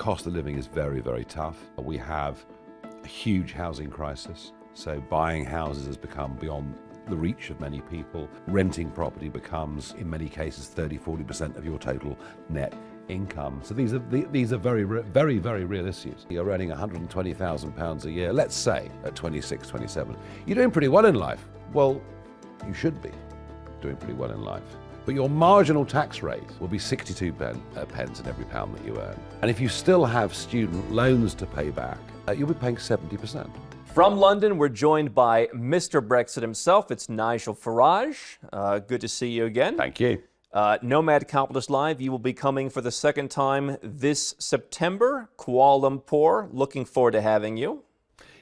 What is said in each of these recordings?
cost of living is very, very tough. We have a huge housing crisis. So buying houses has become beyond the reach of many people. Renting property becomes, in many cases, 30-40% of your total net income. So these are very, very real issues. You're earning £120,000 a year, let's say, at 26, 27. You're doing pretty well in life. Well, you should be doing pretty well in life. But your marginal tax rate will be 62 pence in every pound that you earn. And if you still have student loans to pay back, you'll be paying 70%. From London, we're joined by Mr. Brexit himself. It's Nigel Farage. Good to see you again. Thank you. Nomad Capitalist Live, you will be coming for the second time this September, Kuala Lumpur. Looking forward to having you.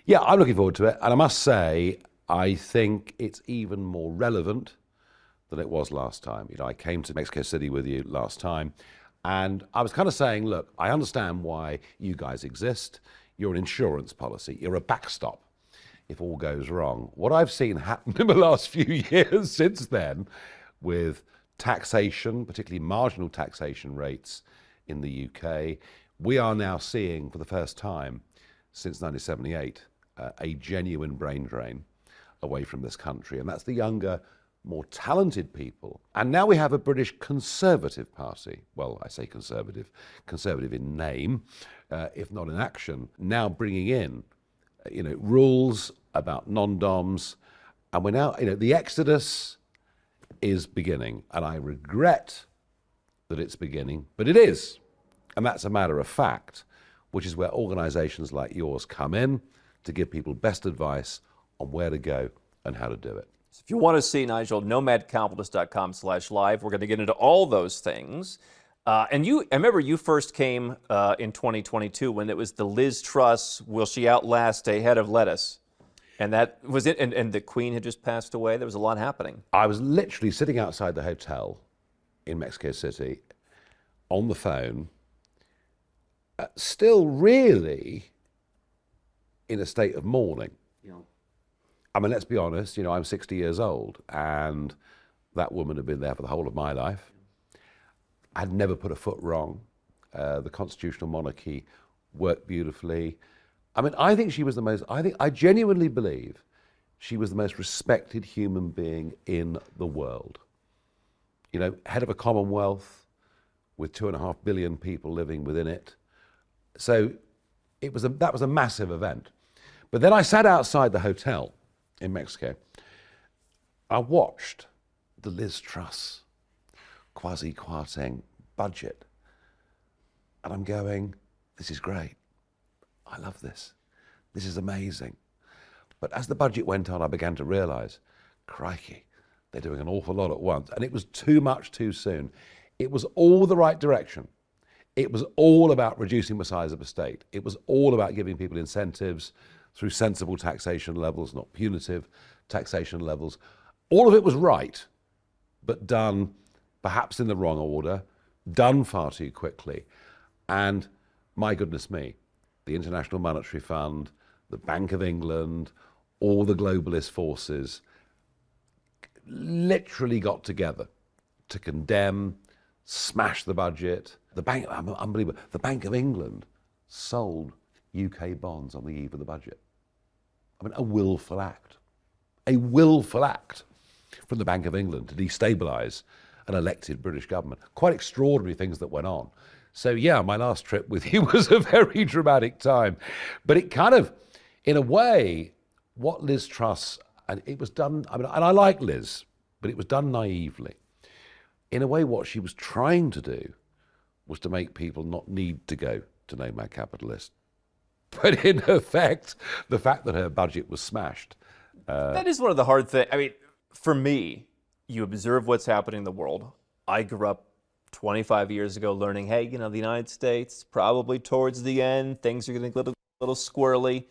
Yeah, I'm looking forward to it. And I must say, I think it's even more relevant than it was last time. You know, I came to Mexico City with you last time, and I was kind of saying, look, I understand why you guys exist. You're an insurance policy. You're a backstop if all goes wrong. What I've seen happen in the last few years since then with taxation, particularly marginal taxation rates in the UK, we are now seeing for the first time since 1978 a genuine brain drain away from this country. And that's the younger, more talented people. And now we have a British Conservative Party. Well, I say conservative in name, if not in action, now bringing in, rules about non-doms. And we're now, the exodus is beginning. And I regret that it's beginning, but it is. And that's a matter of fact, which is where organizations like yours come in to give people best advice on where to go and how to do it. So if you want to see Nigel, nomadcapitalist.com/live. We're going to get into all those things. And I remember you first came in 2022 when it was the Liz Truss, will she outlast a head of lettuce? And that was it. And the Queen had just passed away. There was a lot happening. I was literally sitting outside the hotel in Mexico City on the phone, still really in a state of mourning. Yeah. I mean, let's be honest, I'm 60 years old, and that woman had been there for the whole of my life. I'd never put a foot wrong. The constitutional monarchy worked beautifully. I mean, I genuinely believe she was the most respected human being in the world. Head of a Commonwealth with 2.5 billion people living within it. So that was a massive event. But then I sat outside the hotel in Mexico. I watched the Liz Truss quasi-Kwarteng budget. And I'm going, this is great. I love this. This is amazing. But as the budget went on, I began to realize, crikey, they're doing an awful lot at once. And it was too much too soon. It was all the right direction. It was all about reducing the size of a state. It was all about giving people incentives through sensible taxation levels, not punitive taxation levels. All of it was right, but done perhaps in the wrong order, done far too quickly. And my goodness me, the International Monetary Fund, the Bank of England, all the globalist forces literally got together to condemn, smash the budget. Unbelievable. The Bank of England sold UK bonds on the eve of the budget. I mean, a willful act from the Bank of England to destabilise an elected British government. Quite extraordinary things that went on. So yeah, my last trip with you was a very dramatic time. But it kind of, in a way, what Liz Truss, and it was done, and I like Liz, but it was done naively. In a way, what she was trying to do was to make people not need to go to Nomad Capitalist. But in effect, the fact that her budget was smashed. That is one of the hard things. I mean, for me, you observe what's happening in the world. I grew up 25 years ago learning, hey, the United States, probably towards the end, things are going to get a little squirrely.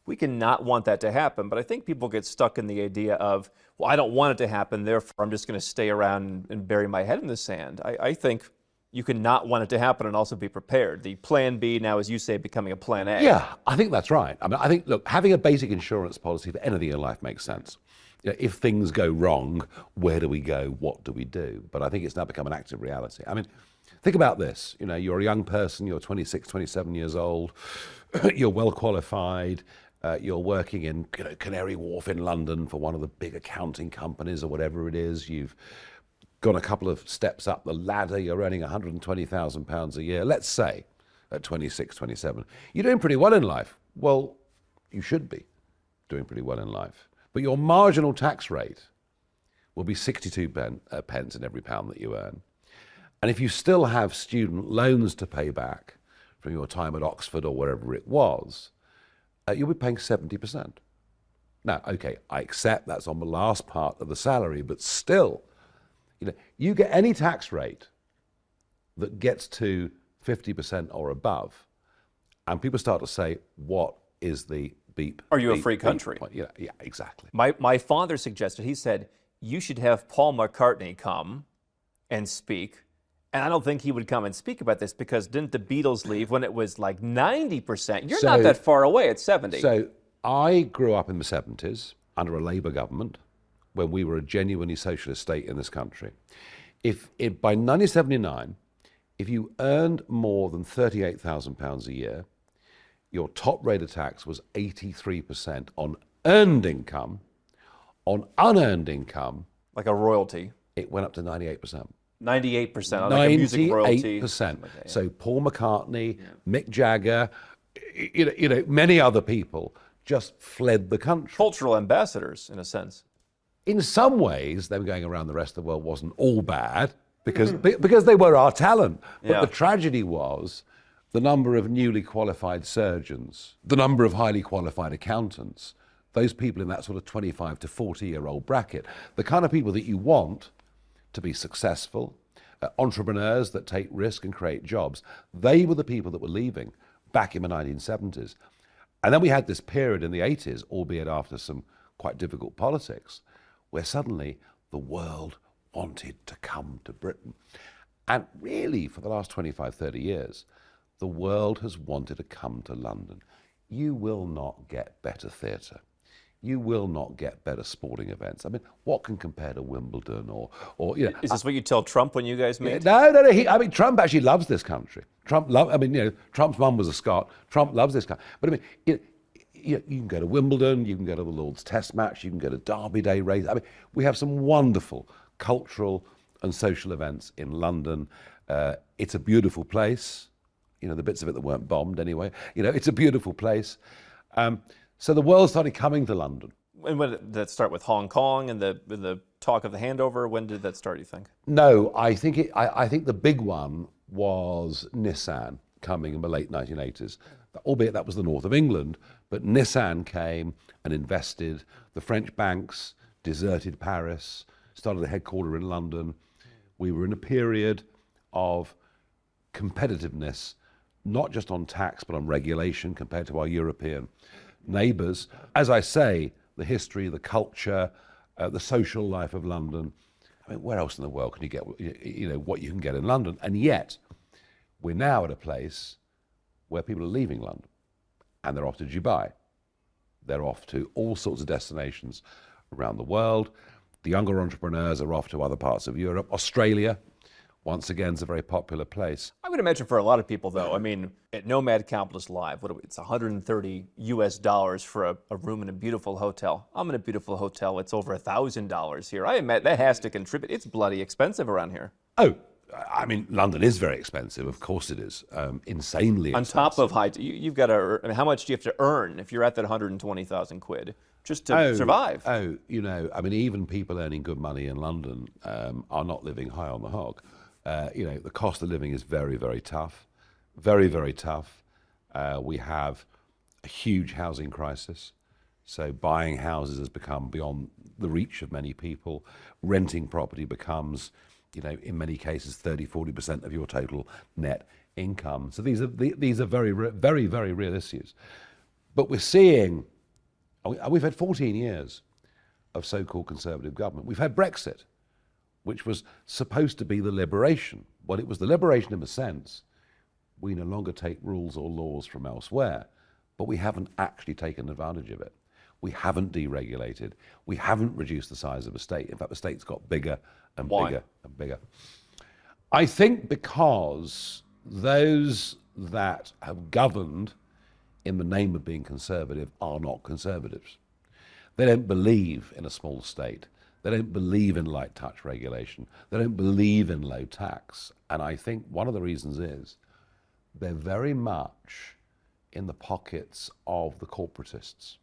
We cannot want that to happen. But I think people get stuck in the idea of, well, I don't want it to happen, therefore I'm just going to stay around and bury my head in the sand. I think you can not want it to happen and also be prepared. The plan B now, as you say, becoming a plan A. Yeah, I think that's right. I mean, I think, look, having a basic insurance policy for anything in life makes sense. If things go wrong, where do we go? What do we do? But I think it's now become an active reality. I mean, Think about this. You know, you're a young person, you're 26, 27 years old, you're well qualified, you're working in Canary Wharf in London for one of the big accounting companies or whatever it is. You've gone a couple of steps up the ladder, you're earning £120,000 a year, let's say, at 26, 27. You're doing pretty well in life. Well, you should be doing pretty well in life. But your marginal tax rate will be 62 pence in every pound that you earn. And if you still have student loans to pay back from your time at Oxford or wherever it was, you'll be paying 70%. Now, okay, I accept that's on the last part of the salary, but still, you get any tax rate that gets to 50% or above, and people start to say, what is the beep? Are you a free country? Yeah, exactly. My father suggested, he said, you should have Paul McCartney come and speak. And I don't think he would come and speak about this because didn't the Beatles leave when it was like 90%? You're not that far away at 70. So I grew up in the 70s under a Labour government when we were a genuinely socialist state in this country. By 1979, if you earned more than £38,000 a year, your top rate of tax was 83% on earned income. On unearned income, like a royalty, it went up to 98%. 98% on like a music royalty. 98%. So Paul McCartney, Mick Jagger, many other people just fled the country. Cultural ambassadors, in a sense. In some ways, them going around the rest of the world wasn't all bad because they were our talent. But the tragedy was the number of newly qualified surgeons, the number of highly qualified accountants, those people in that sort of 25 to 40-year-old bracket, the kind of people that you want to be successful, entrepreneurs that take risk and create jobs. They were the people that were leaving back in the 1970s. And then we had this period in the 80s, albeit after some quite difficult politics, where suddenly the world wanted to come to Britain. And really, for the last 25, 30 years, the world has wanted to come to London. You will not get better theatre. You will not get better sporting events. I mean, what can compare to Wimbledon or Is this what you tell Trump when you guys meet? No. Trump actually loves this country. Trump's mum was a Scot. Trump loves this country. But I mean, you can go to Wimbledon, you can go to the Lord's Test match, you can go to Derby Day race. I mean, we have some wonderful cultural and social events in London. It's a beautiful place. The bits of it that weren't bombed anyway. It's a beautiful place. So the world started coming to London. And when did that start with Hong Kong and the talk of the handover? When did that start, you think? No, I think the big one was Nissan coming in the late 1980s. Albeit that was the north of England, but Nissan came and invested. The French banks deserted Paris, started the headquarters in London. We were in a period of competitiveness, not just on tax, but on regulation compared to our European neighbours. As I say, the history, the culture, the social life of London. I mean, where else in the world can you get, what you can get in London? And yet, we're now at a place where people are leaving London, and they're off to Dubai. They're off to all sorts of destinations around the world. The younger entrepreneurs are off to other parts of Europe. Australia, once again, is a very popular place. I would imagine for a lot of people, though, I mean, at Nomad Capitalist Live, it's $130 for a room in a beautiful hotel. I'm in a beautiful hotel. It's over $1,000 here. I admit that has to contribute. It's bloody expensive around here. Oh, I mean, London is very expensive. Of course it is. Insanely expensive. On top of you've got to, I mean, how much do you have to earn if you're at that 120,000 quid just to survive? I mean, even people earning good money in London are not living high on the hog. The cost of living is very, very tough. Very, very tough. We have a huge housing crisis. So buying houses has become beyond the reach of many people. Renting property becomes, in many cases, 30, 40% of your total net income. So these are very, very, very real issues. But we're seeing, we've had 14 years of so-called conservative government. We've had Brexit, which was supposed to be the liberation. Well, it was the liberation in the sense we no longer take rules or laws from elsewhere, but we haven't actually taken advantage of it. We haven't deregulated. We haven't reduced the size of the state. In fact, the state's got bigger and bigger and bigger. I think because those that have governed in the name of being conservative are not conservatives. They don't believe in a small state. They don't believe in light touch regulation. They don't believe in low tax. And I think one of the reasons is they're very much in the pockets of the corporatists,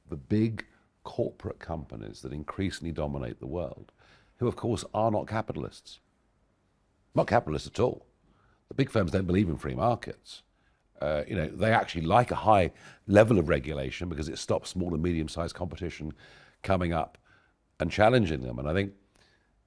the big corporate companies that increasingly dominate the world, who of course are not capitalists. Not capitalists at all. The big firms don't believe in free markets. They actually like a high level of regulation because it stops small and medium-sized competition coming up and challenging them. And I think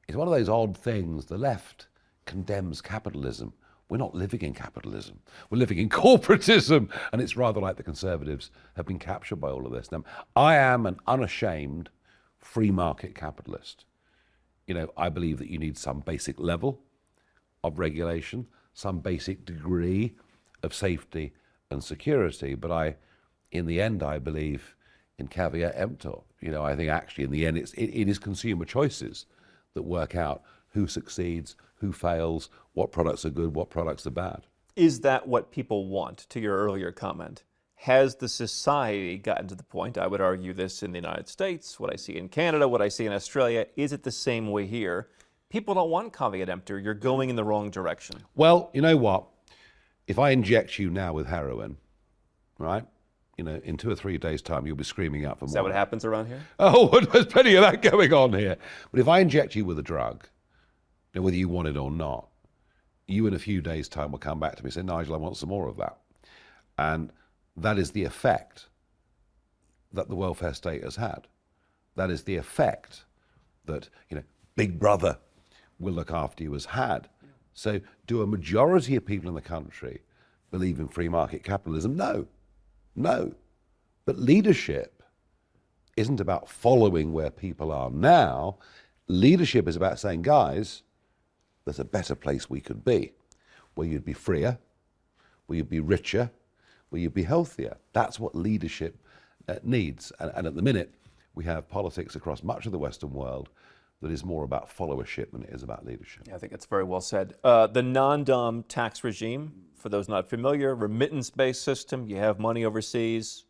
it's one of those odd things. The left condemns capitalism. We're not living in capitalism. We're living in corporatism. And it's rather like the conservatives have been captured by all of this. Now, I am an unashamed free market capitalist. I believe that you need some basic level of regulation, some basic degree of safety and security. But in the end, I believe in caveat emptor. I think actually in the end, it is consumer choices that work out who succeeds, who fails, what products are good, what products are bad. Is that what people want, to your earlier comment? Has the society gotten to the point, I would argue this in the United States, what I see in Canada, what I see in Australia, is it the same way here? People don't want caveat emptor. You're going in the wrong direction. Well, you know what? If I inject you now with heroin, right? In 2 or 3 days' time, you'll be screaming out for more. Is that what happens around here? Oh, there's plenty of that going on here. But if I inject you with a drug, whether you want it or not, you in a few days' time will come back to me and say, Nigel, I want some more of that. And that is the effect that the welfare state has had. That is the effect that, Big Brother will look after you has had. So do a majority of people in the country believe in free market capitalism? No. But leadership isn't about following where people are now. Leadership is about saying, guys, there's a better place we could be, where you'd be freer, where you'd be richer, where you'd be healthier. That's what leadership needs. And at the minute, we have politics across much of the Western world that is more about followership than it is about leadership. Yeah, I think that's very well said. The non-dom tax regime, for those not familiar, remittance-based system. You have money overseas.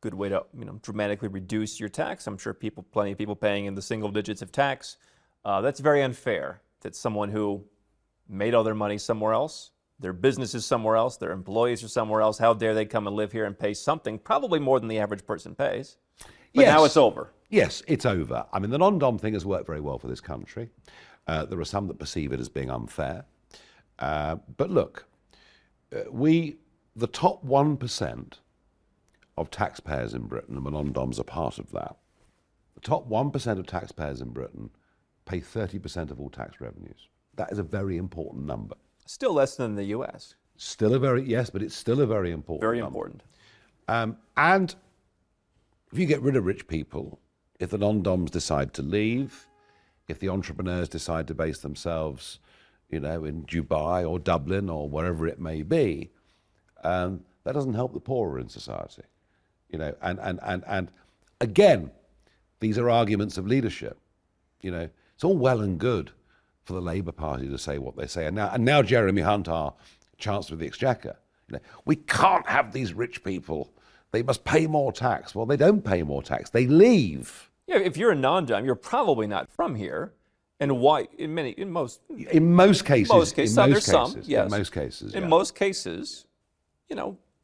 Good way to dramatically reduce your tax. I'm sure plenty of people paying in the single digits of tax. That's very unfair that someone who made all their money somewhere else, their business is somewhere else, their employees are somewhere else, how dare they come and live here and pay something, probably more than the average person pays. But yes. Now it's over. Yes, it's over. I mean, the non-dom thing has worked very well for this country. There are some that perceive it as being unfair. But look, the top 1% of taxpayers in Britain, and the non-doms are part of that, the top 1% of taxpayers in Britain pay 30% of all tax revenues. That is a very important number. Still less than the U.S. Yes, but it's still a very important Very number. important. And if you get rid of rich people, if the non-doms decide to leave, if the entrepreneurs decide to base themselves, in Dubai or Dublin or wherever it may be, that doesn't help the poorer in society. And again, these are arguments of leadership. It's all well and good for the Labour Party to say what they say. And now Jeremy Hunt, our Chancellor of the Exchequer, we can't have these rich people. They must pay more tax. Well, they don't pay more tax. They leave. Yeah, if you're a non-dom, you're probably not from here. And why? In most cases. In most cases, yes. In most cases. In most cases,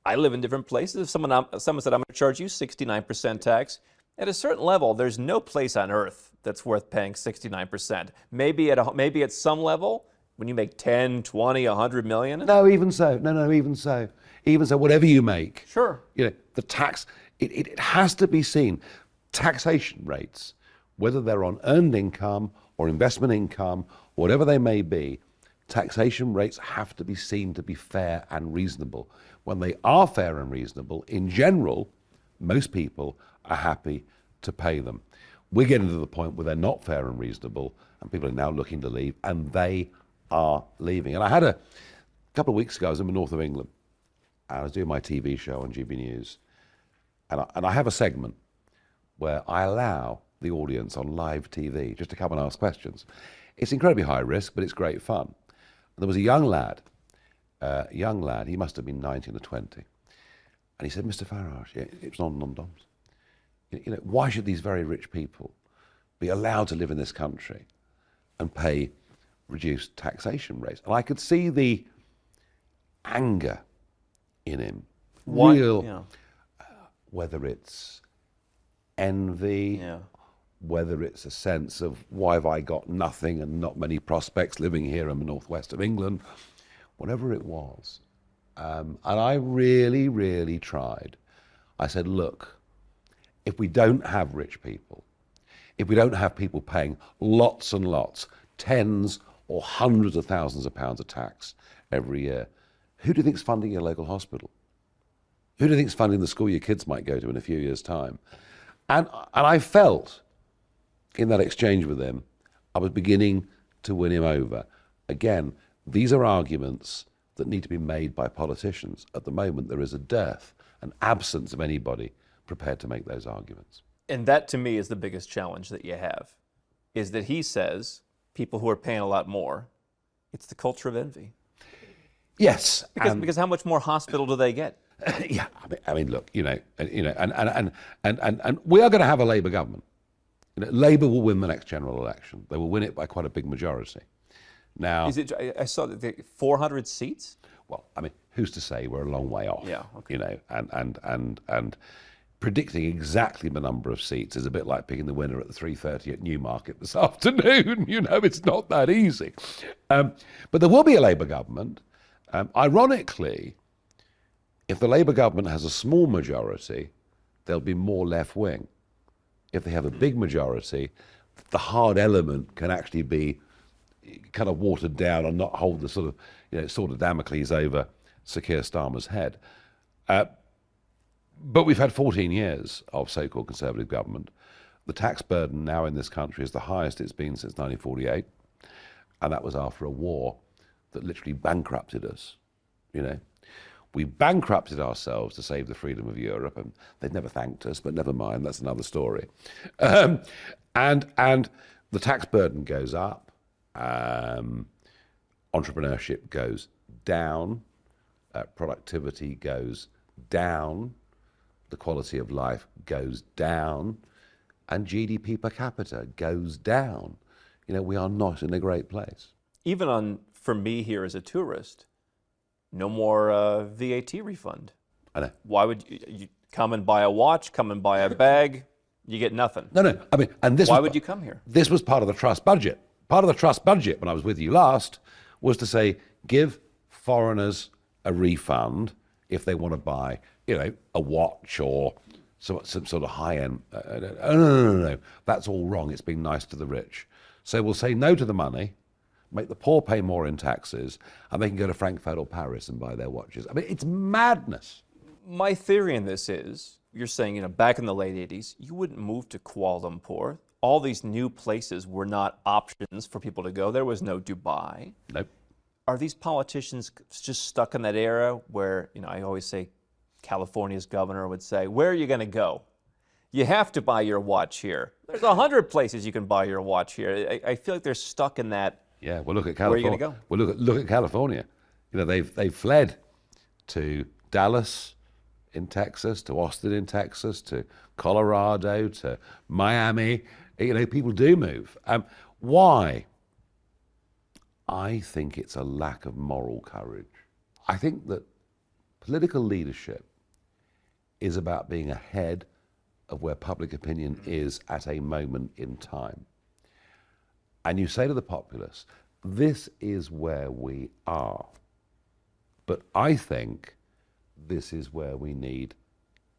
I live in different places. If someone said, I'm going to charge you 69% tax, at a certain level, there's no place on earth that's worth paying 69%. Maybe at some level, when you make 10, 20, 100 million. No, even so. No, even so. Even so, whatever you make. Sure. The tax, it has to be seen. Taxation rates, whether they're on earned income or investment income, whatever they may be, taxation rates have to be seen to be fair and reasonable. When they are fair and reasonable, in general, most people are happy to pay them. We're getting to the point where they're not fair and reasonable, and people are now looking to leave, and they are leaving. And I had a couple of weeks ago, I was in the north of England, and I was doing my TV show on GB News, and I have a segment where I allow the audience on live TV just to come and ask questions. It's incredibly high risk, but it's great fun. there was a young lad, he must have been 19 or 20. And he said, Mr. Farage, it was non-doms. Why should these very rich people be allowed to live in this country and pay reduced taxation rates? And I could see the anger in him. Whether it's envy, whether it's a sense of why have I got nothing and not many prospects living here in the northwest of England, whatever it was. And I really, really tried. I said, look, if we don't have rich people, if we don't have people paying lots and lots, tens or hundreds of thousands of pounds of tax every year, who do you think's funding your local hospital? Who do you think's funding the school your kids might go to in a few years' time? And I felt in that exchange with him, I was beginning to win him over. Again, these are arguments that need to be made by politicians. At the moment, there is a dearth, an absence of anybody prepared to make those arguments. And that, to me, is the biggest challenge that you have, is that he says people who are paying a lot more, it's the culture of envy. Yes. Because how much more hospital do they get? Yeah, I mean, look, and we are going to have a Labour government. Labour will win the next general election. They will win it by quite a big majority. Now, I saw that 400 seats. Well, I mean, who's to say we're a long way off? Yeah. Okay. And predicting exactly the number of seats is a bit like picking the winner at the 3:30 at Newmarket this afternoon. It's not that easy. But there will be a Labour government. Ironically, if the Labour government has a small majority, there'll be more left wing. If they have a big majority, the hard element can actually be kind of watered down and not hold the sort of Damocles over Sir Keir Starmer's head. But we've had 14 years of so-called Conservative government. The tax burden now in this country is the highest it's been since 1948, and that was after a war that literally bankrupted us. We bankrupted ourselves to save the freedom of Europe, and they've never thanked us, but never mind, that's another story. And the tax burden goes up, entrepreneurship goes down, productivity goes down, the quality of life goes down, and GDP per capita goes down. We are not in a great place. Even for me here as a tourist, no more VAT refund. I know. Why would you come and buy a watch, come and buy a bag, you get nothing? No. I mean, and this. Why would you come here? This was part of the trust budget. Part of the trust budget when I was with you last was to say, give foreigners a refund if they want to buy, a watch or some sort of high-end. No. That's all wrong. It's being nice to the rich. So we'll say no to the money, make the poor pay more in taxes, and they can go to Frankfurt or Paris and buy their watches. I mean, it's madness. My theory in this is, you're saying, back in the late 80s, you wouldn't move to Kuala Lumpur. All these new places were not options for people to go. There was no Dubai. Nope. Are these politicians just stuck in that era where, I always say California's governor would say, where are you going to go? You have to buy your watch here. There's 100 places you can buy your watch here. I feel like they're stuck in that. Yeah, well, look at California. Where are you going to go? Well, look at California. They've fled to Dallas in Texas, to Austin in Texas, to Colorado, to Miami. People do move. Why? I think it's a lack of moral courage. I think that political leadership is about being ahead of where public opinion is at a moment in time. And you say to the populace, this is where we are. But I think this is where we need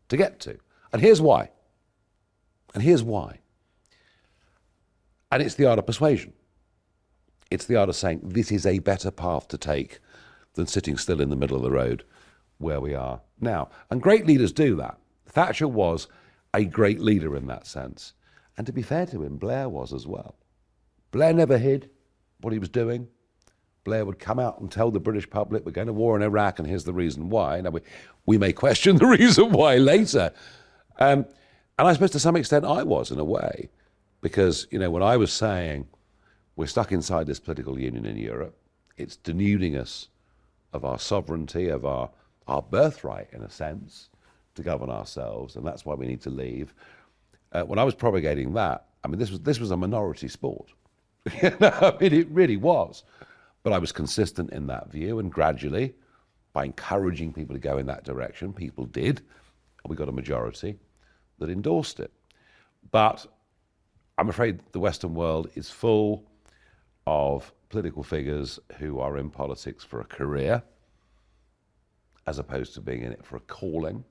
to get to. And here's why. And it's the art of persuasion. It's the art of saying this is a better path to take than sitting still in the middle of the road where we are now. And great leaders do that. Thatcher was a great leader in that sense. And to be fair to him, Blair was as well. Blair never hid what he was doing. Blair would come out and tell the British public, we're going to war in Iraq and here's the reason why. Now, we may question the reason why later. And I suppose to some extent I was, in a way, because, when I was saying we're stuck inside this political union in Europe, It's denuding us of our sovereignty, of our birthright, in a sense, to govern ourselves, and that's why we need to leave. When I was propagating that, I mean, this was a minority sport. I mean, it really was. But I was consistent in that view, and gradually, by encouraging people to go in that direction, people did, and we got a majority that endorsed it. But I'm afraid the Western world is full of political figures who are in politics for a career, as opposed to being in it for a calling,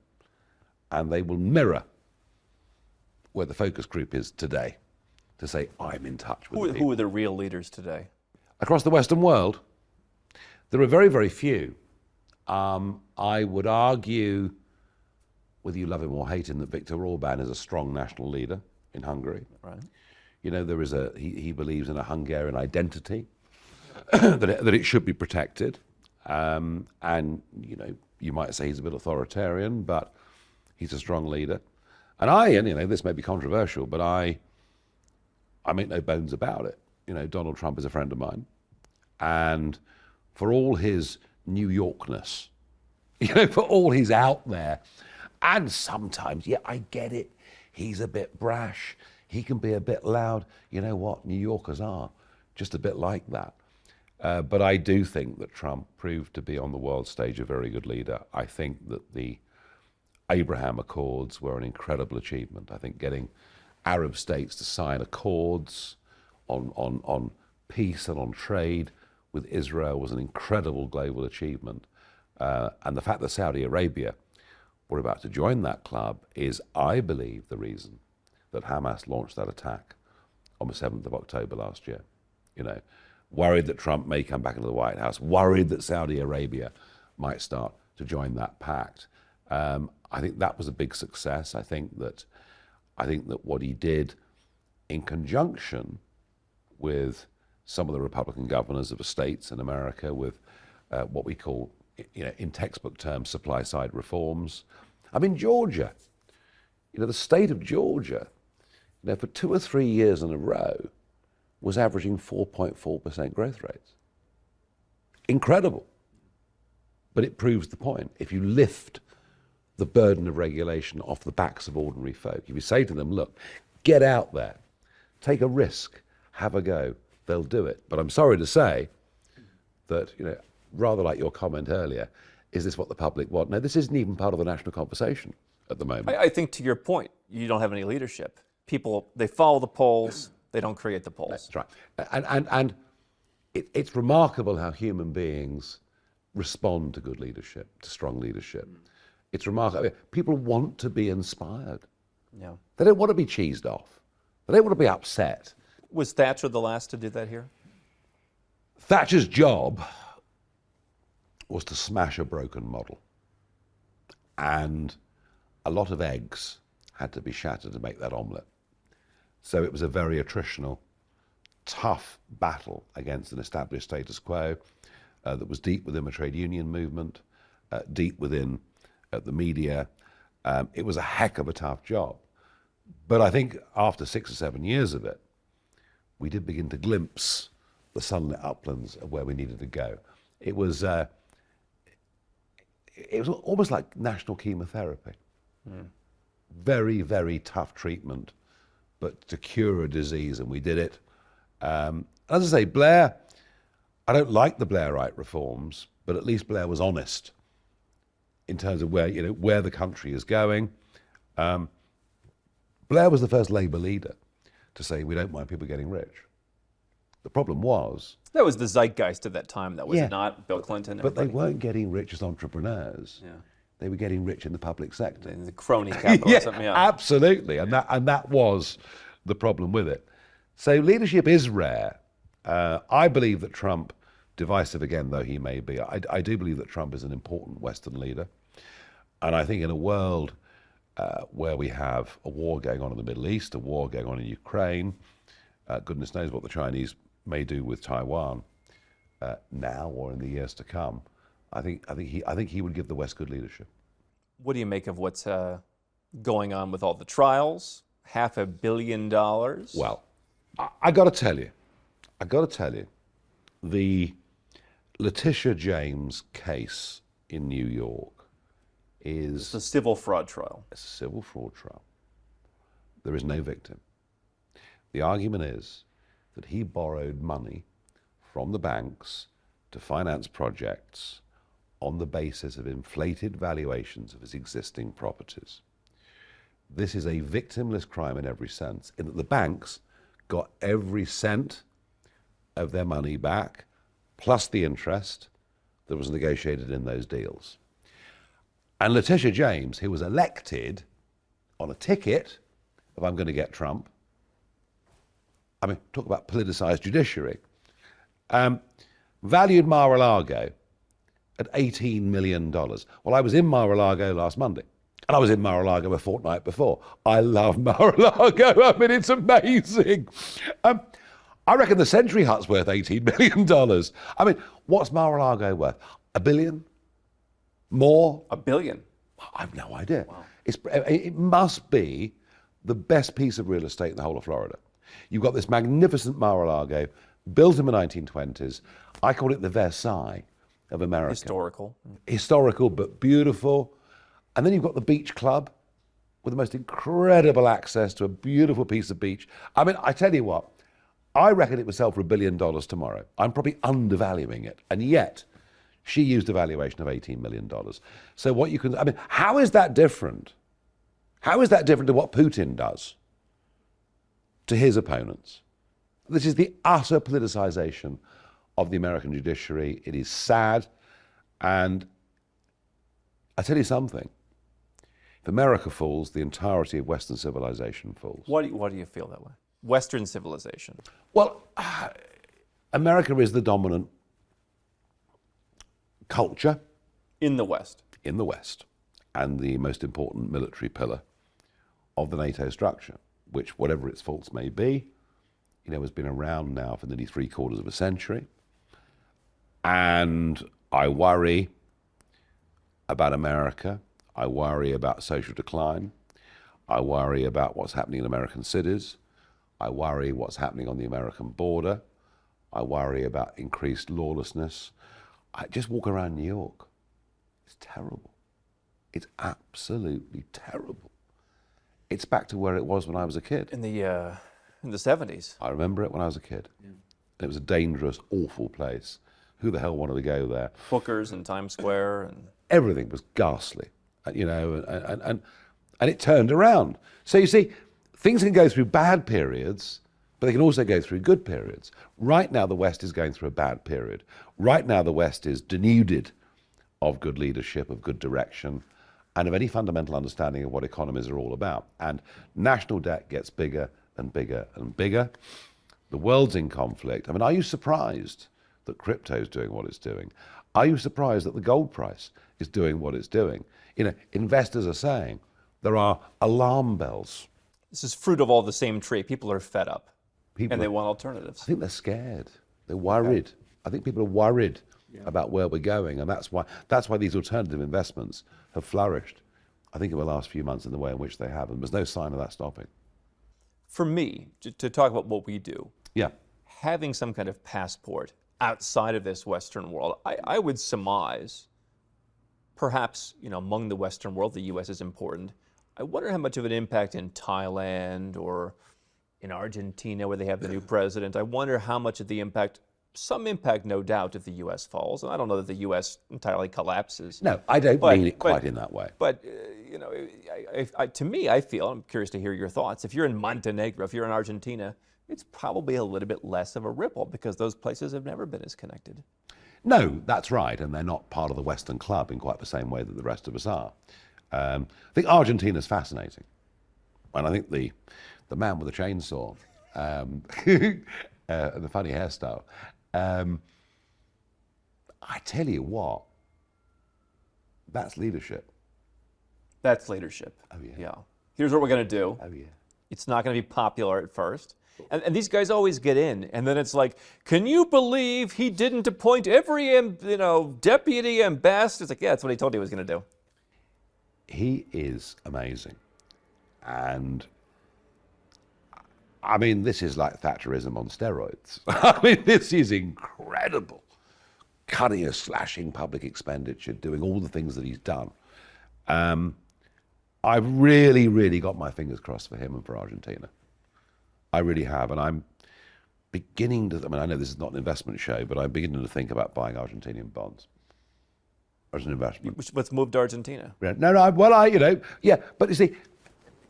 and they will mirror where the focus group is today to say, I'm in touch with the people. Who are the real leaders today? Across the Western world, there are very, very few. I would argue, whether you love him or hate him, that Viktor Orban is a strong national leader in Hungary. Right. You know, there is he believes in a Hungarian identity, that it should be protected. And, you know, you might say he's a bit authoritarian, but he's a strong leader. And you know, this may be controversial, but I make no bones about it. You know, Donald Trump is a friend of mine. And for all his New Yorkness, you know, for all he's out there, and sometimes, yeah, I get it, he's a bit brash, he can be a bit loud. You know what, New Yorkers are just a bit like that. But I do think that Trump proved to be on the world stage a very good leader. I think that the Abraham Accords were an incredible achievement. I think getting Arab states to sign accords on peace and on trade with Israel was an incredible global achievement. And the fact that Saudi Arabia were about to join that club is, I believe, the reason that Hamas launched that attack on the 7th of October last year. You know, worried that Trump may come back into the White House, worried that Saudi Arabia might start to join that pact. I think that was a big success. I think that what he did in conjunction with some of the Republican governors of the states in America, with what we call, you know, in textbook terms, supply side reforms. I mean, Georgia, you know, the state of Georgia, you know, for 2 or 3 years in a row was averaging 4.4% growth rates. Incredible. But it proves the point. If you lift the burden of regulation off the backs of ordinary folk, if you say to them, look, get out there, take a risk, have a go, they'll do it. But I'm sorry to say that, you know, rather like your comment earlier, is this what the public want? No, this isn't even part of the national conversation at the moment. I think, to your point, you don't have any leadership. People, they follow the polls, they don't create the polls. That's right. And it's remarkable how human beings respond to good leadership, to strong leadership. It's remarkable. People want to be inspired. Yeah. They don't want to be cheesed off. They don't want to be upset. Was Thatcher the last to do that here? Thatcher's job was to smash a broken model. And a lot of eggs had to be shattered to make that omelette. So it was a very attritional, tough battle against an established status quo that was deep within the trade union movement, deep within the media. It was a heck of a tough job. But I think after 6 or 7 years of it, we did begin to glimpse the sunlit uplands of where we needed to go. It was almost like national chemotherapy. Very, very tough treatment, but to cure a disease, and we did it. As I say, Blair, I don't like the Blairite reforms, but at least Blair was honest in terms of where, you know, where the country is going. Blair was the first Labour leader to say we don't mind people getting rich. The problem was... That was the zeitgeist of that time, though, was it not? Bill Clinton. But they weren't getting rich as entrepreneurs. Yeah. They were getting rich in the public sector. In the crony capitalism, yeah. Absolutely, and that was the problem with it. So leadership is rare. I believe that Trump, divisive again though he may be, I do believe that Trump is an important Western leader. And I think in a world where we have a war going on in the Middle East, a war going on in Ukraine, goodness knows what the Chinese may do with Taiwan now or in the years to come, I think he would give the West good leadership. What do you make of what's going on with all the trials? $500 million? Well, I got to tell you, the Letitia James' case in New York It's is a civil fraud trial. a civil fraud trial. There is no victim. The argument is that he borrowed money from the banks to finance projects on the basis of inflated valuations of his existing properties. This is a victimless crime in every sense, in that the banks got every cent of their money back, plus the interest that was negotiated in those deals. And Letitia James, who was elected on a ticket of I'm going to get Trump, I mean, talk about politicized judiciary, valued Mar-a-Lago at $18 million. Well, I was in Mar-a-Lago last Monday, and I was in Mar-a-Lago a fortnight before. I love Mar-a-Lago. I mean, it's amazing. I reckon the Century Hut's worth $18 million. I mean, what's Mar-a-Lago worth? $1 billion? More? $1 billion. I have no idea. Wow. It must be the best piece of real estate in the whole of Florida. You've got this magnificent Mar-a-Lago, built in the 1920s. I call it the Versailles of America. Historical. Historical, but beautiful. And then you've got the beach club with the most incredible access to a beautiful piece of beach. I mean, I tell you what, I reckon it would sell for $1 billion tomorrow. I'm probably undervaluing it. And yet, she used a valuation of $18 million. So what you can, I mean, how is that different? How is that different to what Putin does to his opponents? This is the utter politicization of the American judiciary. It is sad. And I tell you something, if America falls, the entirety of Western civilization falls. Why do you feel that way? Western civilization. Well, America is the dominant culture In the West. in the West and the most important military pillar of the NATO structure, which, whatever its faults may be, has been around now for nearly 3/4 of a century. And I worry about America. I worry about social decline. I worry about what's happening in American cities. I worry what's happening on the American border. I worry about increased lawlessness. I just walk around New York. It's terrible. It's absolutely terrible. It's back to where it was when I was a kid. In the 70s. I remember it when I was a kid. Yeah. It was a dangerous, awful place. Who the hell wanted to go there? Booker's in Times Square. And everything was ghastly, and it turned around. So you see, things can go through bad periods, but they can also go through good periods. Right now, the West is going through a bad period. Right now, the West is denuded of good leadership, of good direction, and of any fundamental understanding of what economies are all about. And national debt gets bigger and bigger and bigger. The world's in conflict. I mean, are you surprised that crypto is doing what it's doing? Are you surprised that the gold price is doing what it's doing? Investors are saying there are alarm bells. this is fruit of all the same tree. People are fed up. And they want alternatives. I think they're scared. They're worried. Okay. I think people are worried about where we're going, and that's why these alternative investments have flourished, I think, in the last few months in the way in which they have, and there's no sign of that stopping. For me, to talk about what we do, yeah, having some kind of passport outside of this Western world, I would surmise, perhaps, among the Western world, the U.S. is important. I wonder how much of an impact in Thailand or in Argentina, where they have the new president. I wonder how much of the impact, some impact, no doubt, if the U.S. falls. And I don't know that the U.S. entirely collapses. No, I don't mean it quite in that way. But, to me, I feel, I'm curious to hear your thoughts, if you're in Montenegro, if you're in Argentina, it's probably a little bit less of a ripple because those places have never been as connected. No, that's right. And they're not part of the Western club in quite the same way that the rest of us are. I think Argentina's fascinating. And I think the man with the chainsaw, the funny hairstyle. I tell you what, that's leadership. That's leadership. Oh, yeah. Yeah. Here's what we're going to do. Oh, yeah. It's not going to be popular at first. And these guys always get in. And then it's like, can you believe he didn't appoint every, deputy ambassador? It's like, yeah, that's what he told you he was going to do. He is amazing. And I mean, this is like Thatcherism on steroids. I mean, this is incredible. cutting and slashing public expenditure, doing all the things that he's done. I've really, really got my fingers crossed for him and for Argentina. I really have, and I'm beginning to, I mean, I know this is not an investment show, but I'm beginning to think about buying Argentinian bonds as an investment. Let's move to Argentina. Yeah, but you see,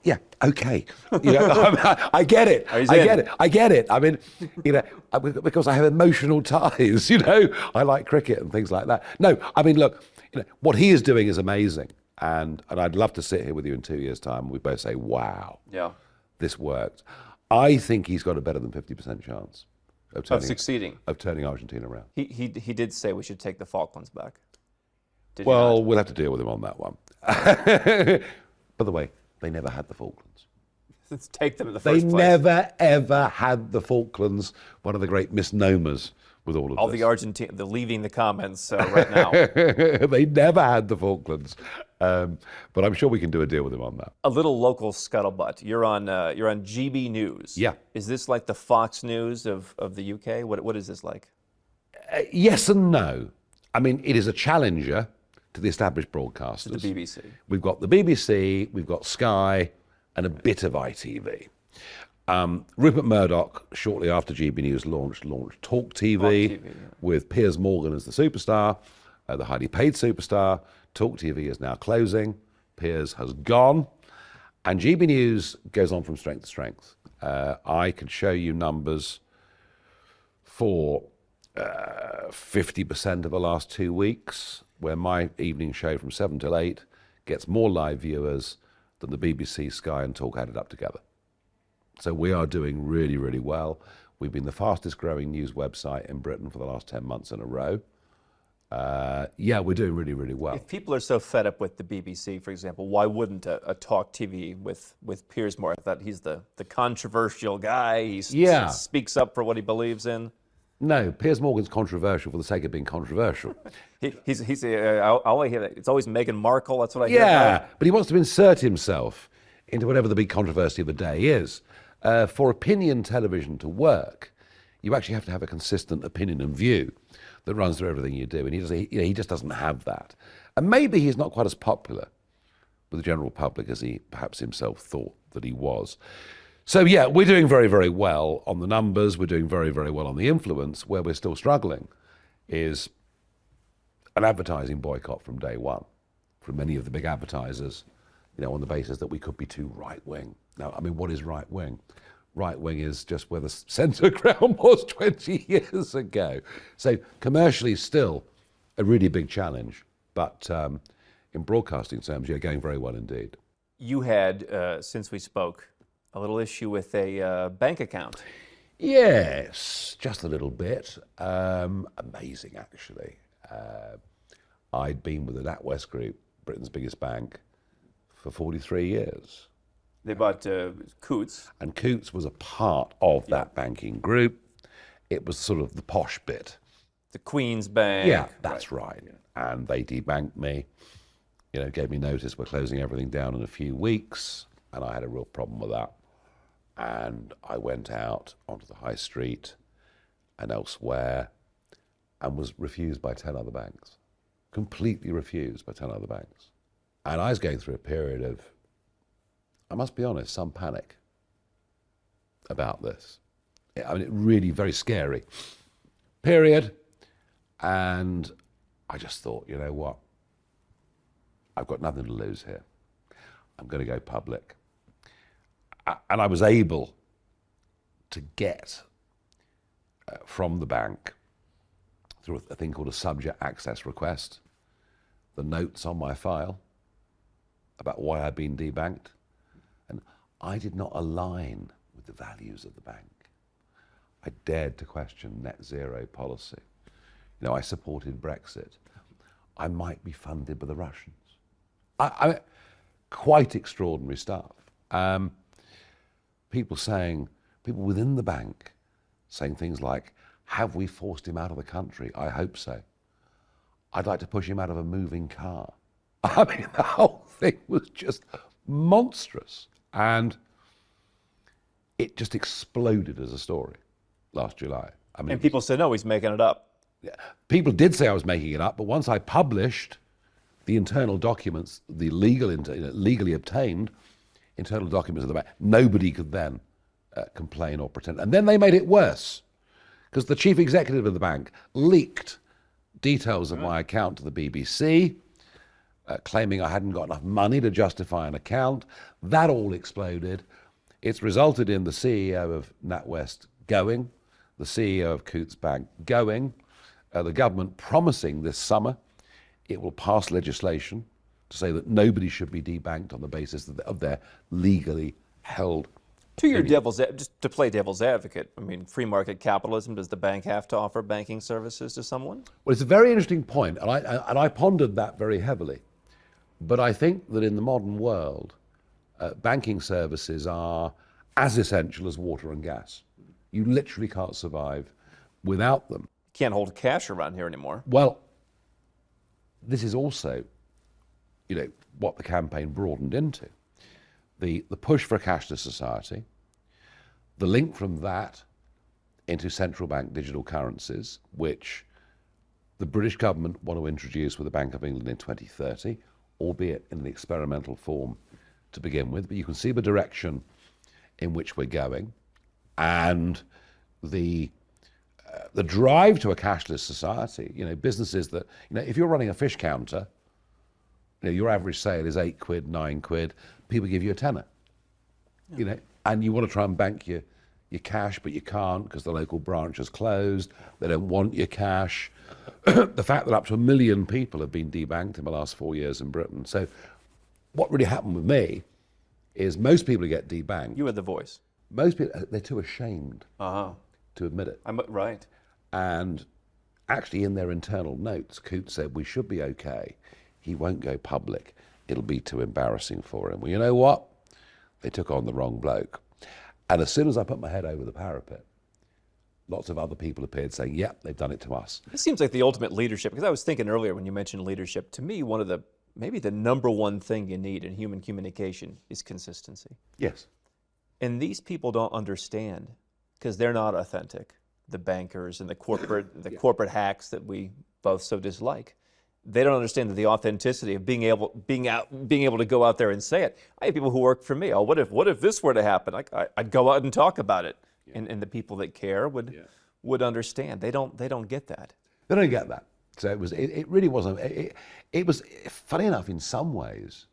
yeah, okay. I get it. I get it. I mean, because I have emotional ties, I like cricket and things like that. No, I mean, look, what he is doing is amazing. And I'd love to sit here with you in 2 years' time and we both say, wow, this worked. I think he's got a better than 50% chance of succeeding, of turning Argentina around. He did say we should take the Falklands back. Well, we'll have to deal with him on that one. By the way, they never had the Falklands. Let's take them in the first place. They never, ever had the Falklands. One of the great misnomers with all of all this. They're leaving the comments right now. They never had the Falklands. But I'm sure we can do a deal with him on that. A little local scuttlebutt. You're on GB News. Yeah. Is this like the Fox News of the UK? What is this like? Yes and no. I mean, it is a challenger to the established broadcasters. The BBC. We've got the BBC, we've got Sky, and a bit of ITV. Rupert Murdoch, shortly after GB News launched Talk TV, with Piers Morgan as the superstar, the highly paid superstar. Talk TV is now closing. Piers has gone. And GB News goes on from strength to strength. I could show you numbers for 50% of the last 2 weeks, where my evening show from 7 till 8 gets more live viewers than the BBC, Sky and Talk added up together. So we are doing really, really well. We've been the fastest growing news website in Britain for the last 10 months in a row. We're doing really, really well. If people are so fed up with the BBC, for example, why wouldn't a Talk TV with Piers Morgan? I thought he's the controversial guy. He speaks up for what he believes in. No, Piers Morgan's controversial for the sake of being controversial. I always hear that. It's always Meghan Markle. That's what I hear. Yeah, but he wants to insert himself into whatever the big controversy of the day is. For opinion television to work, you actually have to have a consistent opinion and view that runs through everything you do, and he just doesn't have that. And maybe he's not quite as popular with the general public as he perhaps himself thought that he was. So yeah, we're doing very, very well on the numbers. We're doing very, very well on the influence. Where we're still struggling is an advertising boycott from day one from many of the big advertisers, on the basis that we could be too right-wing. Now, I mean, what is right-wing? Right-wing is just where the centre ground was 20 years ago. So commercially still a really big challenge, but in broadcasting terms, you're going very well indeed. You had, since we spoke, a little issue with a bank account. Yes, just a little bit. Amazing, actually. I'd been with the NatWest Group, Britain's biggest bank, for 43 years. They bought Coutts. And Coutts was a part of that banking group. It was sort of the posh bit. The Queen's Bank. Yeah, that's right. Yeah. And they debanked me, gave me notice we're closing everything down in a few weeks. And I had a real problem with that. And I went out onto the high street and elsewhere and was refused by 10 other banks. Completely refused by 10 other banks. And I was going through a period of, I must be honest, some panic about this. I mean, it really very scary period. And I just thought, you know what? I've got nothing to lose here. I'm going to go public. And I was able to get from the bank, through a thing called a subject access request, the notes on my file about why I'd been debanked. And I did not align with the values of the bank. I dared to question net zero policy. I supported Brexit. I might be funded by the Russians. I quite extraordinary stuff. People within the bank saying things like, have we forced him out of the country? I hope so. I'd like to push him out of a moving car. I mean, the whole thing was just monstrous. And it just exploded as a story last July. I mean, and people said, no, he's making it up. People did say I was making it up, but once I published the internal documents, the legally obtained internal documents of the bank, nobody could then complain or pretend. And then they made it worse, because the chief executive of the bank leaked details of my account to the BBC, claiming I hadn't got enough money to justify an account. That all exploded. It's resulted in the CEO of NatWest going, the CEO of Coutts Bank going, the government promising this summer it will pass legislation to say that nobody should be debanked on the basis of their legally held. To your just to play devil's advocate, I mean, free market capitalism, does the bank have to offer banking services to someone? Well, it's a very interesting point, and I pondered that very heavily. But I think that in the modern world, banking services are as essential as water and gas. You literally can't survive without them. Can't hold cash around here anymore. Well, this is also, what the campaign broadened into. The push for a cashless society, the link from that into central bank digital currencies, which the British government want to introduce with the Bank of England in 2030, albeit in an experimental form to begin with. But you can see the direction in which we're going, and the drive to a cashless society. Businesses that, if you're running a fish counter, your average sale is £8, £9. People give you a tenner. And you want to try and bank your cash, but you can't because the local branch is closed. They don't want your cash. The fact that up to 1 million people have been debanked in the last 4 years in Britain. So what really happened with me is most people who get debanked. You were the voice. Most people, they're too ashamed to admit it. Right. And actually in their internal notes, Coutts said we should be okay. He won't go public. It'll be too embarrassing for him. Well, you know what? They took on the wrong bloke. And as soon as I put my head over the parapet, lots of other people appeared saying, yep, they've done it to us. This seems like the ultimate leadership, because I was thinking earlier when you mentioned leadership, to me, maybe the number one thing you need in human communication is consistency. Yes. And these people don't understand, because they're not authentic. The bankers and the corporate hacks that we both so dislike. They don't understand the authenticity of being able to go out there and say it. I have people who work for me. Oh, what if this were to happen? I'd go out and talk about it, and the people that care would understand. They don't get that. They don't get that. So it really wasn't. It was funny enough in some ways.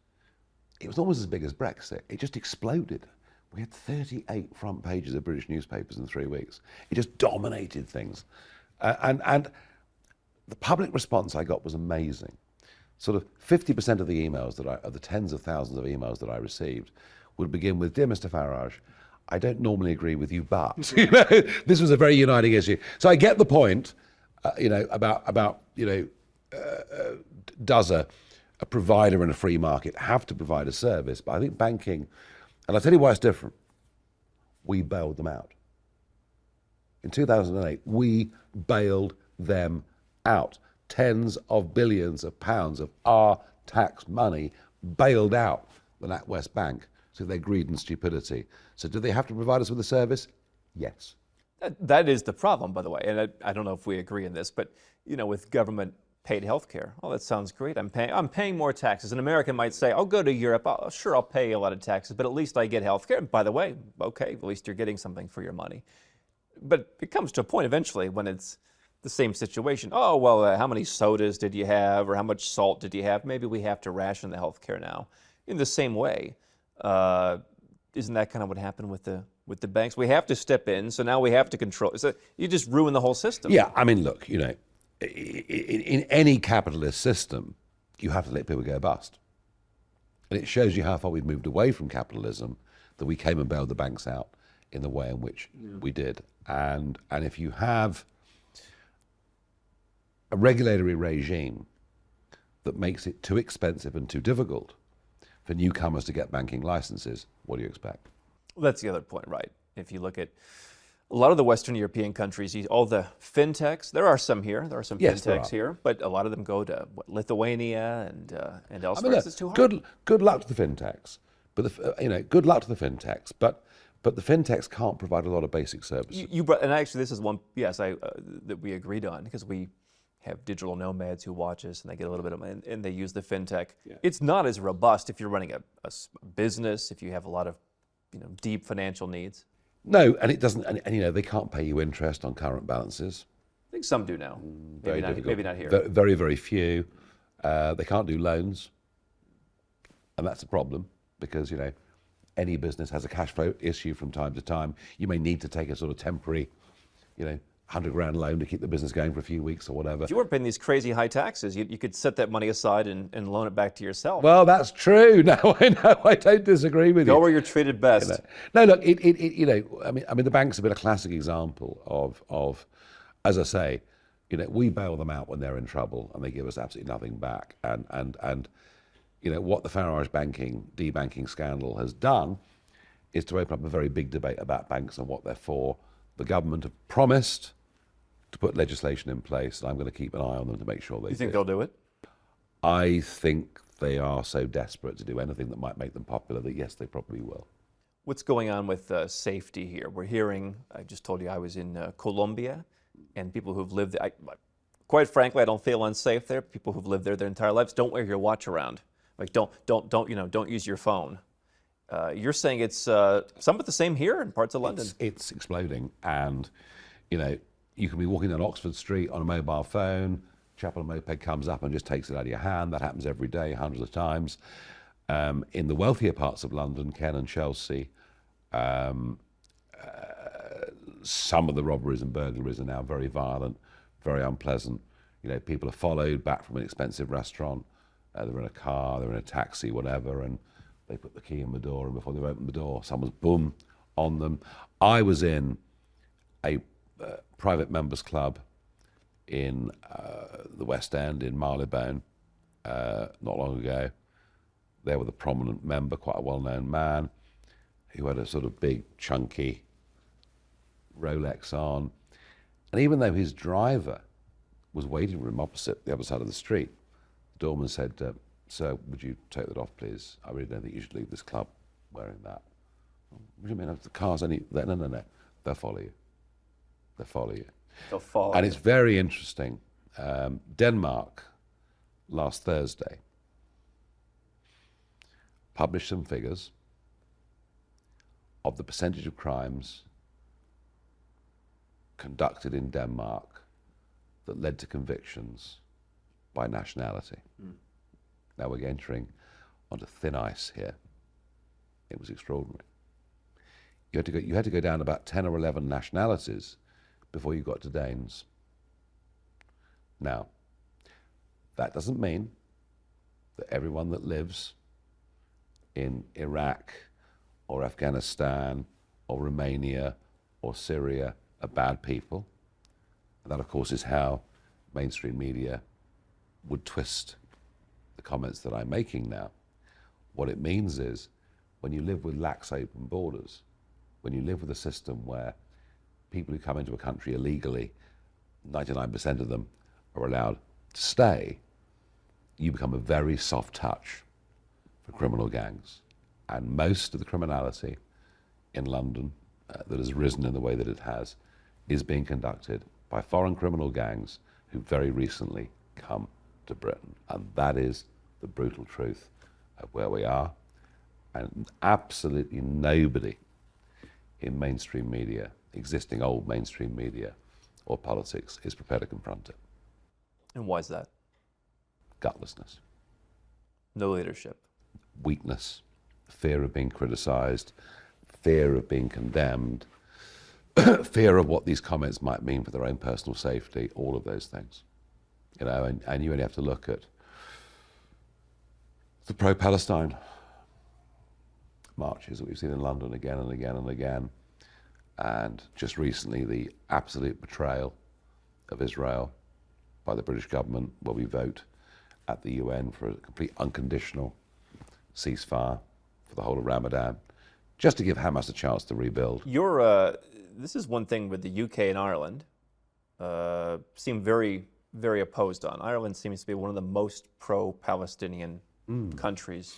It was almost as big as Brexit. It just exploded. We had 38 front pages of British newspapers in 3 weeks. It just dominated things, and the public response I got was amazing. Sort of 50% of the emails of the tens of thousands of emails that I received would begin with, "Dear Mr. Farage, I don't normally agree with you, but," this was a very uniting issue. So I get the point, about does a provider in a free market have to provide a service? But I think banking, and I'll tell you why it's different, we bailed them out. In 2008, we bailed them out. Tens of billions of pounds of our tax money bailed out the NatWest Bank through their greed and stupidity. So do they have to provide us with a service? Yes. That is the problem, by the way. And I don't know if we agree in this, but with government paid health care, oh, that sounds great. I'm paying more taxes. An American might say, I'll go to Europe. Sure, I'll pay a lot of taxes, but at least I get health care. And by the way, okay, at least you're getting something for your money. But it comes to a point eventually when it's the same situation. Oh, well, how many sodas did you have, or how much salt did you have? Maybe we have to ration the health care now. In the same way, isn't that kind of what happened with the banks? We have to step in, so now we have to control. So you just ruin the whole system. Yeah, I mean, look, in any capitalist system, you have to let people go bust. And it shows you how far we've moved away from capitalism, that we came and bailed the banks out in the way in which we did. And if you have a regulatory regime that makes it too expensive and too difficult for newcomers to get banking licenses, what do you expect? Well, that's the other point, right? If you look at a lot of the Western European countries, all the fintechs, there are some here, fintechs here, but a lot of them go to Lithuania and elsewhere. Look, it's too hard. Good luck to the fintechs, but good luck to the fintechs, but the fintechs can't provide a lot of basic services. You brought, and actually this is one, yes, that we agreed on, because we have digital nomads who watch us and they get a little bit of, and they use the fintech. Yeah. It's not as robust if you're running a business, if you have a lot of, deep financial needs. No, and it doesn't, and they can't pay you interest on current balances. I think some do now. Maybe not here. Very, very few. They can't do loans. And that's a problem because, any business has a cash flow issue from time to time. You may need to take a sort of temporary, 100 grand loan to keep the business going for a few weeks or whatever. If you weren't paying these crazy high taxes, you could set that money aside and loan it back to yourself. Well, that's true. No, I don't disagree with you. Go where you're treated best. No, look, I mean, the banks have been a classic example of, as I say, we bail them out when they're in trouble and they give us absolutely nothing back. And what the Farage debanking scandal has done is to open up a very big debate about banks and what they're for. The government have promised to put legislation in place, and I'm going to keep an eye on them to make sure they do. You think they'll do it? I think they are so desperate to do anything that might make them popular that yes, they probably will. What's going on with safety here? We're hearing, I just told you I was in Colombia, and people who've lived there, quite frankly, I don't feel unsafe there. People who've lived there their entire lives don't wear your watch around. Like don't use your phone. You're saying it's somewhat the same here in parts of London. It's exploding, and you can be walking down Oxford Street on a mobile phone. Chap on a moped comes up and just takes it out of your hand. That happens every day, hundreds of times. In the wealthier parts of London, Kent and Chelsea, some of the robberies and burglaries are now very violent, very unpleasant. People are followed back from an expensive restaurant. They're in a car, they're in a taxi, whatever, and they put the key in the door, and before they've opened the door, someone's boom on them. I was in a private members club in the West End in Marylebone not long ago. There was a prominent member, quite a well-known man, who had a sort of big, chunky Rolex on. And even though his driver was waiting for him opposite the other side of the street, the doorman said, "Sir, would you take that off, please? I really don't think you should leave this club wearing that." "What do you mean? The car's only..." No. They'll follow you. They'll follow you. They'll follow And you. it's very interesting. Denmark, last Thursday, published some figures of the percentage of crimes conducted in Denmark that led to convictions by nationality. Now we're entering onto thin ice here. It was extraordinary. You had to go down about 10 or 11 nationalities before you got to Danes. Now, that doesn't mean that everyone that lives in Iraq or Afghanistan or Romania or Syria are bad people. And that, of course, is how mainstream media would twist the comments that I'm making now. What it means is, when you live with lax open borders, when you live with a system where people who come into a country illegally, 99% of them are allowed to stay, you become a very soft touch for criminal gangs. And most of the criminality in London that has risen in the way that it has is being conducted by foreign criminal gangs who very recently come to Britain. And that is the brutal truth of where we are. And absolutely nobody in mainstream media, existing old mainstream media or politics, is prepared to confront it. And why is that? Gutlessness. No leadership. Weakness. Fear of being criticized. Fear of being condemned. Fear of what these comments might mean for their own personal safety. All of those things. And you only have to look at the pro-Palestine marches that we've seen in London again and again and again. And just recently, the absolute betrayal of Israel by the British government, where we vote at the UN for a complete unconditional ceasefire for the whole of Ramadan, just to give Hamas a chance to rebuild. This is one thing with the UK and Ireland seem very, very opposed on. Ireland seems to be one of the most pro-Palestinian countries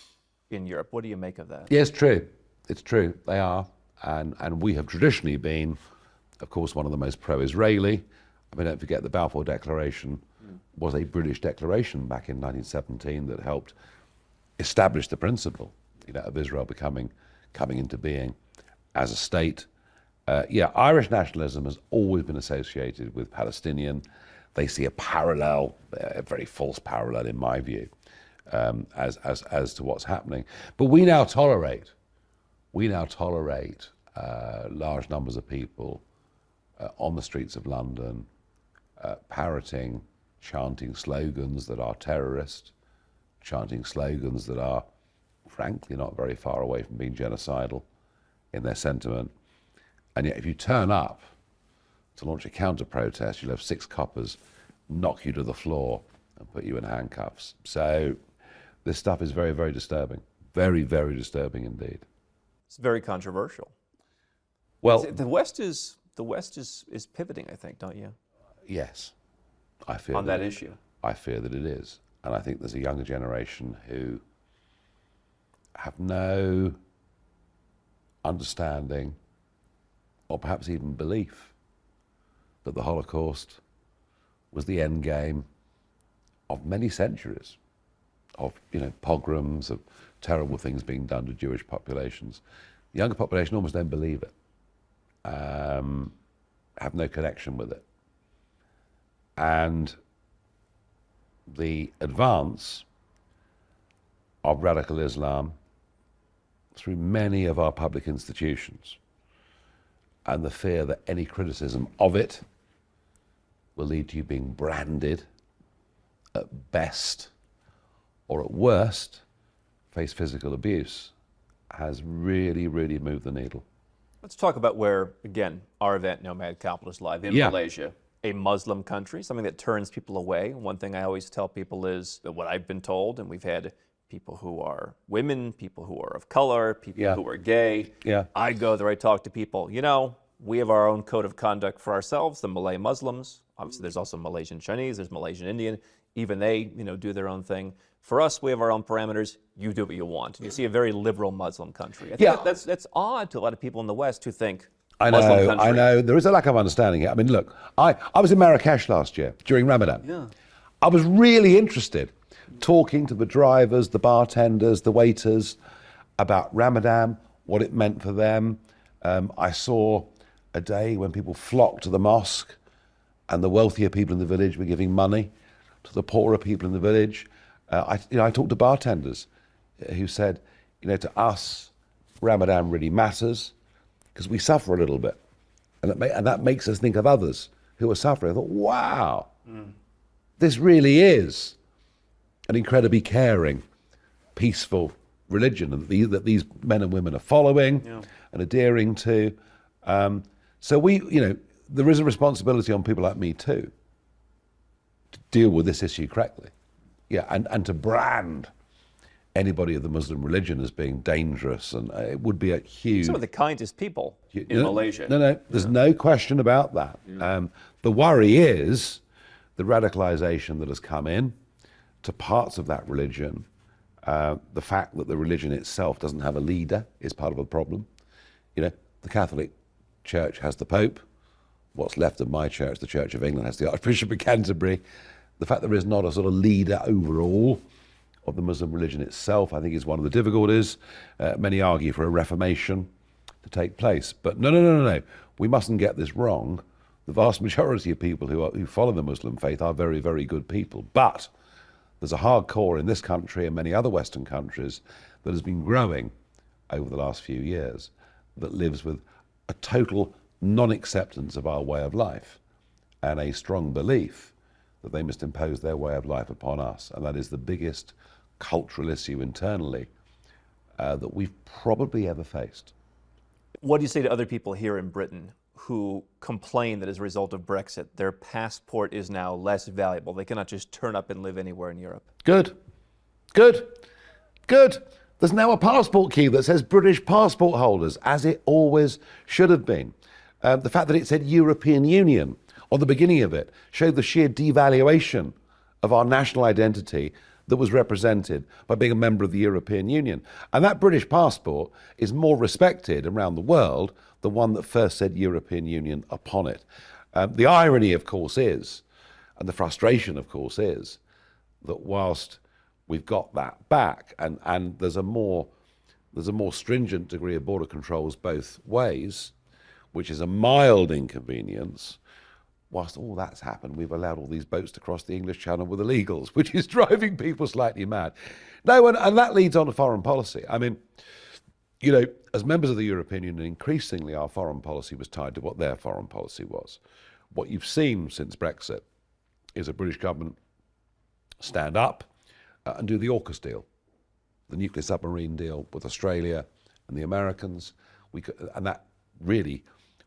in Europe. What do you make of that? Yeah, it's true. It's true. They are. And we have traditionally been, of course, one of the most pro-Israeli. I mean, don't forget the Balfour Declaration was a British declaration back in 1917 that helped establish the principle, of Israel coming into being as a state. Irish nationalism has always been associated with Palestinian. They see a parallel, a very false parallel in my view, as to what's happening. But we now tolerate large numbers of people on the streets of London parroting, chanting slogans that are terrorist, chanting slogans that are frankly not very far away from being genocidal in their sentiment. And yet if you turn up to launch a counter-protest, you'll have 6 coppers knock you to the floor and put you in handcuffs. So this stuff is very, very disturbing. Very, very disturbing indeed. It's very controversial. Well, the West is pivoting, I think, don't you? Yes, I fear on that issue. I fear that it is, and I think there's a younger generation who have no understanding, or perhaps even belief, that the Holocaust was the end game of many centuries of pogroms, of terrible things being done to Jewish populations. The younger population almost don't believe it, have no connection with it. And the advance of radical Islam through many of our public institutions, and the fear that any criticism of it will lead to you being branded at best, or at worst, face physical abuse, has really, really moved the needle. Let's talk about where, again, our event, Nomad Capitalist Live, in Malaysia, a Muslim country, something that turns people away. One thing I always tell people is that what I've been told, and we've had people who are women, people who are of color, people who are gay. I go there, I talk to people, we have our own code of conduct for ourselves, the Malay Muslims. Obviously, there's also Malaysian Chinese, there's Malaysian Indian. Even they, do their own thing. For us, we have our own parameters. You do what you want. And you see a very liberal Muslim country. I think that's odd to a lot of people in the West who think Muslim country. I know. There is a lack of understanding here. I mean, look, I was in Marrakesh last year during Ramadan. Yeah. I was really interested talking to the drivers, the bartenders, the waiters about Ramadan, what it meant for them. I saw a day when people flocked to the mosque and the wealthier people in the village were giving money to the poorer people in the village. I talked to bartenders who said, to us, Ramadan really matters because we suffer a little bit. And that makes us think of others who are suffering. I thought, wow, this really is an incredibly caring, peaceful religion that these men and women are following and adhering to. So there is a responsibility on people like me too to deal with this issue correctly. And to brand anybody of the Muslim religion as being dangerous, and it would be a huge... Some of the kindest people in Malaysia. No, there's no question about that. The worry is the radicalization that has come in to parts of that religion. The fact that the religion itself doesn't have a leader is part of a problem. The Catholic Church has the Pope. What's left of my church, the Church of England, has the Archbishop of Canterbury. The fact there is not a sort of leader overall of the Muslim religion itself, I think, is one of the difficulties. Many argue for a reformation to take place. But no. We mustn't get this wrong. The vast majority of people who follow the Muslim faith are very, very good people. But there's a hardcore in this country and many other Western countries that has been growing over the last few years that lives with a total non-acceptance of our way of life and a strong belief that they must impose their way of life upon us. And that is the biggest cultural issue internally that we've probably ever faced. What do you say to other people here in Britain who complain that as a result of Brexit, their passport is now less valuable? They cannot just turn up and live anywhere in Europe. Good. There's now a passport key that says British passport holders, as it always should have been. The fact that it said European Union on the beginning of it showed the sheer devaluation of our national identity that was represented by being a member of the European Union. And that British passport is more respected around the world than one that first said European Union upon it. The irony, of course, is And the frustration, of course, is that whilst we've got that back, and there's a more stringent degree of border controls both ways, which is a mild inconvenience, whilst all that's happened, we've allowed all these boats to cross the English Channel with illegals, which is driving people slightly mad. No, and that leads on to foreign policy. I mean, you know, as members of the European Union, increasingly our foreign policy was tied to what their foreign policy was. What you've seen since Brexit is a British government stand up and do the AUKUS deal, the nuclear submarine deal with Australia and the Americans. And that really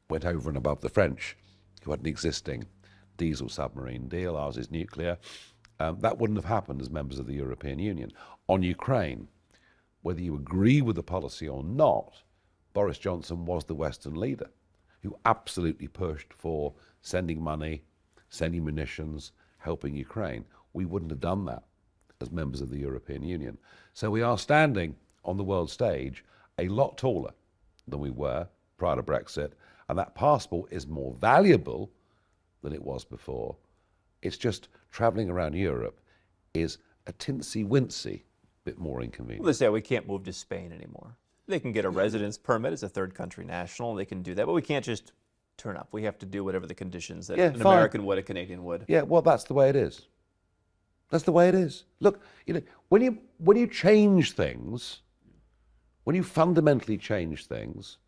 went over and above the French, who had an existing diesel submarine deal. Ours is nuclear. That wouldn't have happened as members of the European Union. On Ukraine, whether you agree with the policy or not, Boris Johnson was the Western leader who absolutely pushed for sending money, sending munitions, helping Ukraine. We wouldn't have done that as members of the European Union. So we are standing on the world stage a lot taller than we were prior to Brexit, and that passport is more valuable than it was before. It's just travelling around Europe is a tinsy-wincy bit more inconvenient. Well, they say we can't move to Spain anymore. They can get a residence permit as a third country national. They can do that, but we can't just turn up. We have to do whatever the conditions that an American would, a Canadian would. Yeah, well, that's the way it is. That's the way it is. Look, you know, when you change things, when you fundamentally change things,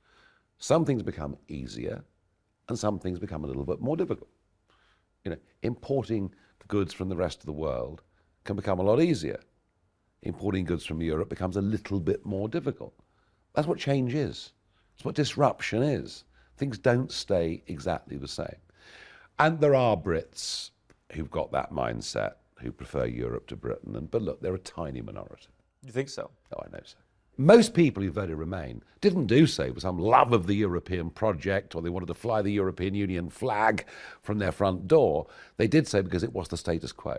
some things become easier and some things become a little bit more difficult. You know, importing goods from the rest of the world can become a lot easier. Importing goods from Europe becomes a little bit more difficult. That's what change is. That's what disruption is. Things don't stay exactly the same. And there are Brits who've got that mindset, who prefer Europe to Britain. But look, they're a tiny minority. You think so? Oh, I know so. Most people who voted Remain didn't do so with some love of the European project, or they wanted to fly the European Union flag from their front door. They did so because it was the status quo.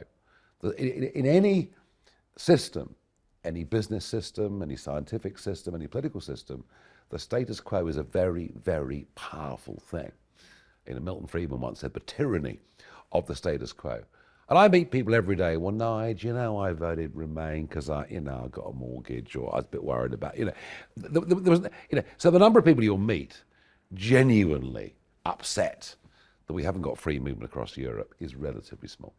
In any system, any business system, any scientific system, any political system, the status quo is a very, very powerful thing. You know, Milton Friedman once said, the tyranny of the status quo. And I meet people every day, well, Nigel, you know, I voted Remain because I got a mortgage, or I was a bit worried about, so the number of people you'll meet genuinely upset that we haven't got free movement across Europe is relatively small.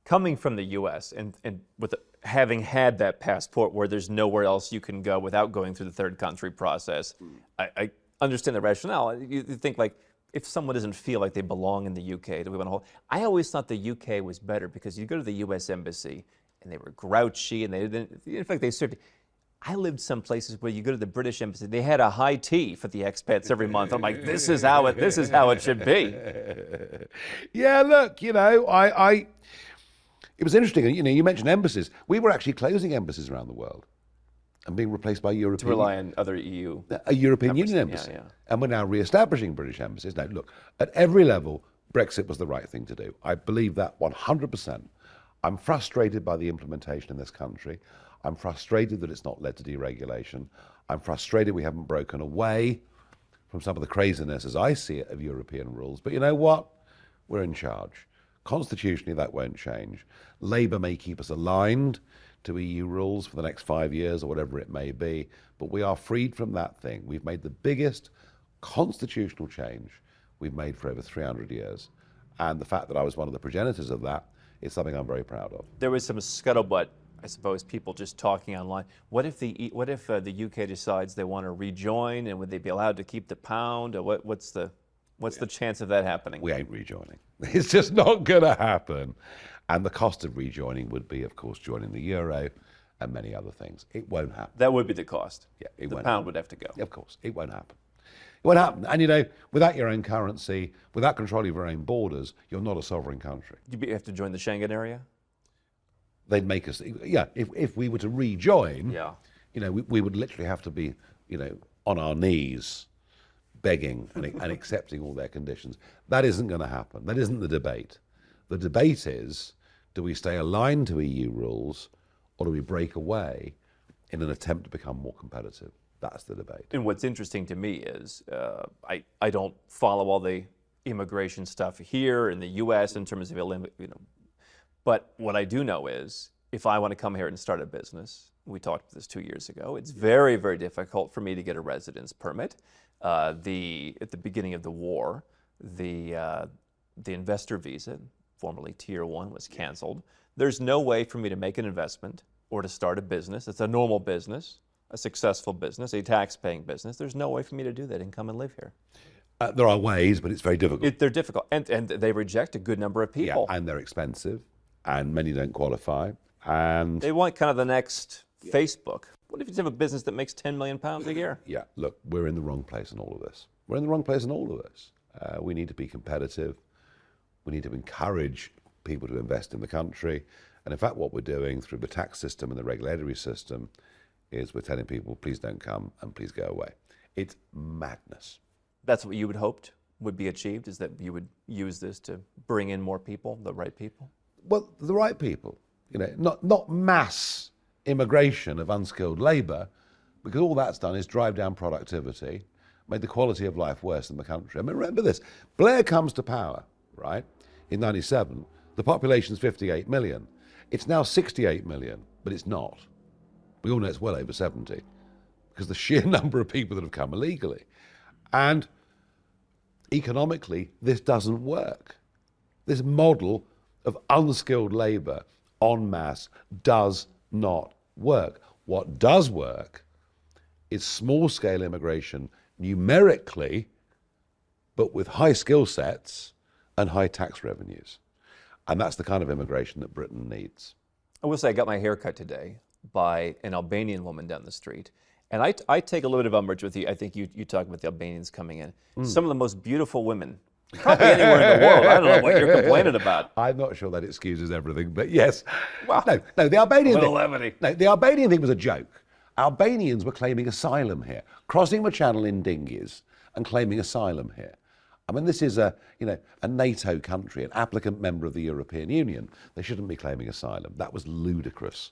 Coming from the U.S. and with having had that passport where there's nowhere else you can go without going through the third country process, I understand the rationale. You think, like, if someone doesn't feel like they belong in the UK, do we want to hold? I always thought the UK was better because you go to the U.S. Embassy and they were grouchy and they didn't. In fact, they served. I lived some places where you go to the British Embassy, they had a high tea for the expats every month. I'm like, this is how it should be. Yeah, look, you know, it was interesting. You know, you mentioned embassies. We were actually closing embassies around the world and being replaced by European. To rely on other EU. A European Union embassy. Yeah. And we're now re-establishing British embassies. Now, look, at every level, Brexit was the right thing to do. I believe that 100%. I'm frustrated by the implementation in this country. I'm frustrated that it's not led to deregulation. I'm frustrated we haven't broken away from some of the craziness, as I see it, of European rules. But you know what? We're in charge. Constitutionally, that won't change. Labour may keep us aligned to EU rules for the next 5 years or whatever it may be, but we are freed from that thing. We've made the biggest constitutional change we've made for over 300 years. And the fact that I was one of the progenitors of that is something I'm very proud of. There was some scuttlebutt, I suppose, people just talking online. What if the UK decides they want to rejoin, and would they be allowed to keep the pound? Or what's the chance of that happening? We ain't rejoining. It's just not going to happen. And the cost of rejoining would be, of course, joining the euro and many other things. It won't happen. That would be the cost. Yeah, it the won't pound happen. would have to go. Of course, it won't happen. It won't happen. And you know, without your own currency, without control of your own borders, you're not a sovereign country. You have to join the Schengen area? They'd make us, yeah, if we were to rejoin, Yeah. you know, we would literally have to be, you know, on our knees, begging and accepting all their conditions. That isn't going to happen. That isn't the debate. The debate is, do we stay aligned to EU rules, or do we break away in an attempt to become more competitive? That's the debate. And what's interesting to me is I don't follow all the immigration stuff here in the U.S. in terms of, but what I do know is if I want to come here and start a business, we talked about this 2 years ago, it's very, very difficult for me to get a residence permit. At the beginning of the war, the investor visa, formerly Tier 1, was canceled. There's no way for me to make an investment or to start a business. It's a normal business, a successful business, a tax-paying business. There's no way for me to do that and come and live here. There are ways, but it's very difficult. They're difficult, and they reject a good number of people. Yeah, and they're expensive, and many don't qualify. And they want kind of the next Facebook. What if you have a business that makes £10 million a year? Yeah, look, we're in the wrong place in all of this. We're in the wrong place in all of this. We need to be competitive. We need to encourage people to invest in the country. And in fact, what we're doing through the tax system and the regulatory system is we're telling people, please don't come and please go away. It's madness. That's what you would hoped would be achieved, is that you would use this to bring in more people, the right people? Well, the right people, not mass immigration of unskilled labor, because all that's done is drive down productivity, made the quality of life worse in the country. I mean, remember this, Blair comes to power, right, in 97, the population's 58 million. It's now 68 million, but it's not. We all know it's well over 70, because the sheer number of people that have come illegally. And economically, this doesn't work. This model of unskilled labor en masse does not work. What does work is small-scale immigration numerically, but with high skill sets and high tax revenues. And that's the kind of immigration that Britain needs. I will say I got my hair cut today by an Albanian woman down the street. And I take a little bit of umbrage with you. I think you talk about the Albanians coming in. Some of the most beautiful women probably anywhere in the world. I don't know what you're complaining about. I'm not sure that excuses everything, but yes. Well, no, the Albanian thing. levity. No, the Albanian thing was a joke. Albanians were claiming asylum here, crossing the channel in dinghies and claiming asylum here. I mean, this is a NATO country, an applicant member of the European Union. They shouldn't be claiming asylum. That was ludicrous.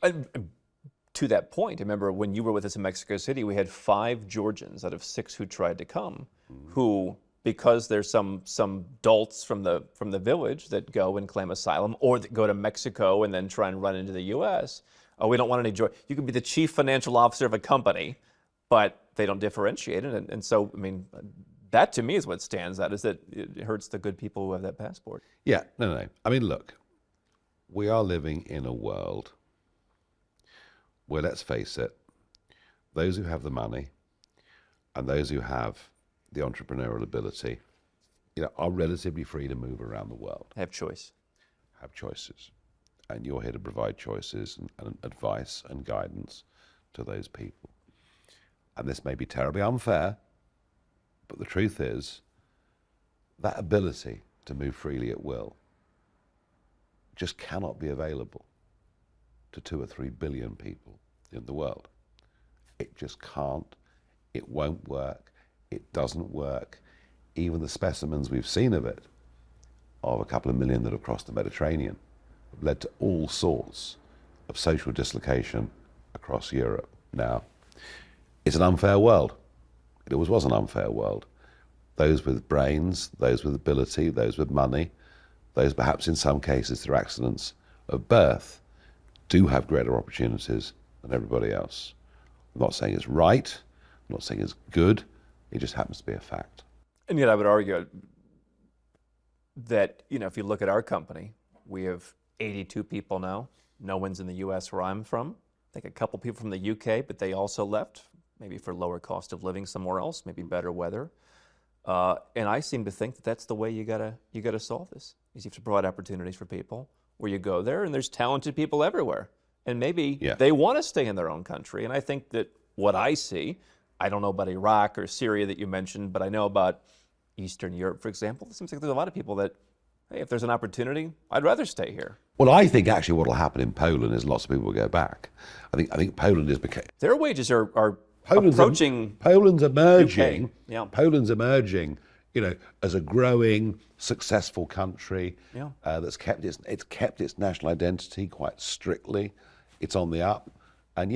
To that point, I remember when you were with us in Mexico City, we had 5 Georgians out of 6 who tried to come, who, because there's some dolts from the village that go and claim asylum, or that go to Mexico and then try and run into the U.S. Oh, we don't want any Georgians. You could be the chief financial officer of a company, but they don't differentiate it, and so I mean, that to me is what stands out, is that it hurts the good people who have that passport. Yeah, no. I mean, look, we are living in a world where, let's face it, those who have the money and those who have the entrepreneurial ability, are relatively free to move around the world. Have choice. Have choices. And you're here to provide choices and advice and guidance to those people. And this may be terribly unfair, but the truth is that ability to move freely at will just cannot be available to 2 or 3 billion people in the world. It just can't. It won't work. It doesn't work. Even the specimens we've seen of it, of a couple of million that have crossed the Mediterranean, have led to all sorts of social dislocation across Europe. Now, it's an unfair world. It always was an unfair world. Those with brains, those with ability, those with money, those perhaps in some cases through accidents of birth, do have greater opportunities than everybody else. I'm not saying it's right, I'm not saying it's good, it just happens to be a fact. And yet I would argue that, if you look at our company, we have 82 people now. No one's in the U.S. where I'm from. I think a couple people from the U.K., but they also left, maybe for lower cost of living somewhere else, maybe better weather. And I seem to think that that's the way you gotta solve this, is you have to provide opportunities for people where you go there, and there's talented people everywhere. And maybe they want to stay in their own country. And I think that what I see, I don't know about Iraq or Syria that you mentioned, but I know about Eastern Europe, for example. It seems like there's a lot of people that, hey, if there's an opportunity, I'd rather stay here. Well, I think actually what will happen in Poland is lots of people will go back. I think Poland is their wages are approaching Poland's emerging. UK. Yeah. Poland's emerging, as a growing, successful country that's kept its national identity quite strictly. It's on the up, and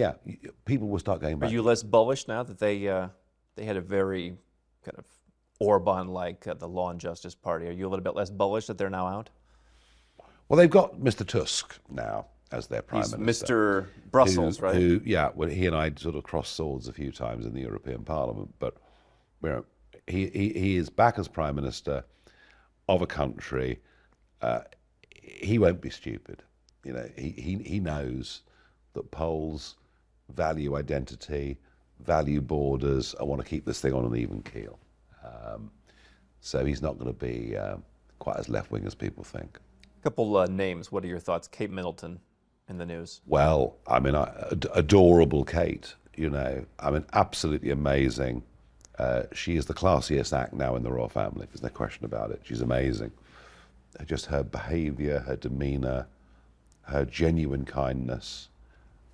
people will start going back. Are you less bullish now that they had a very kind of Orban-like the Law and Justice Party? Are you a little bit less bullish that they're now out? Well, they've got Mr. Tusk now as their prime He's minister. Mr. Brussels, right? Well, he and I sort of crossed swords a few times in the European Parliament, but you know, he is back as prime minister of a country. He won't be stupid. You know, he knows that Poles value identity, value borders, and want to keep this thing on an even keel. So he's not going to be quite as left-wing as people think. A couple names. What are your thoughts? Kate Middleton in the news. Well, I mean, adorable Kate, you know, I mean, absolutely amazing. She is the classiest act now in the royal family. There's no question about it. She's amazing. Just her behavior, her demeanor, her genuine kindness,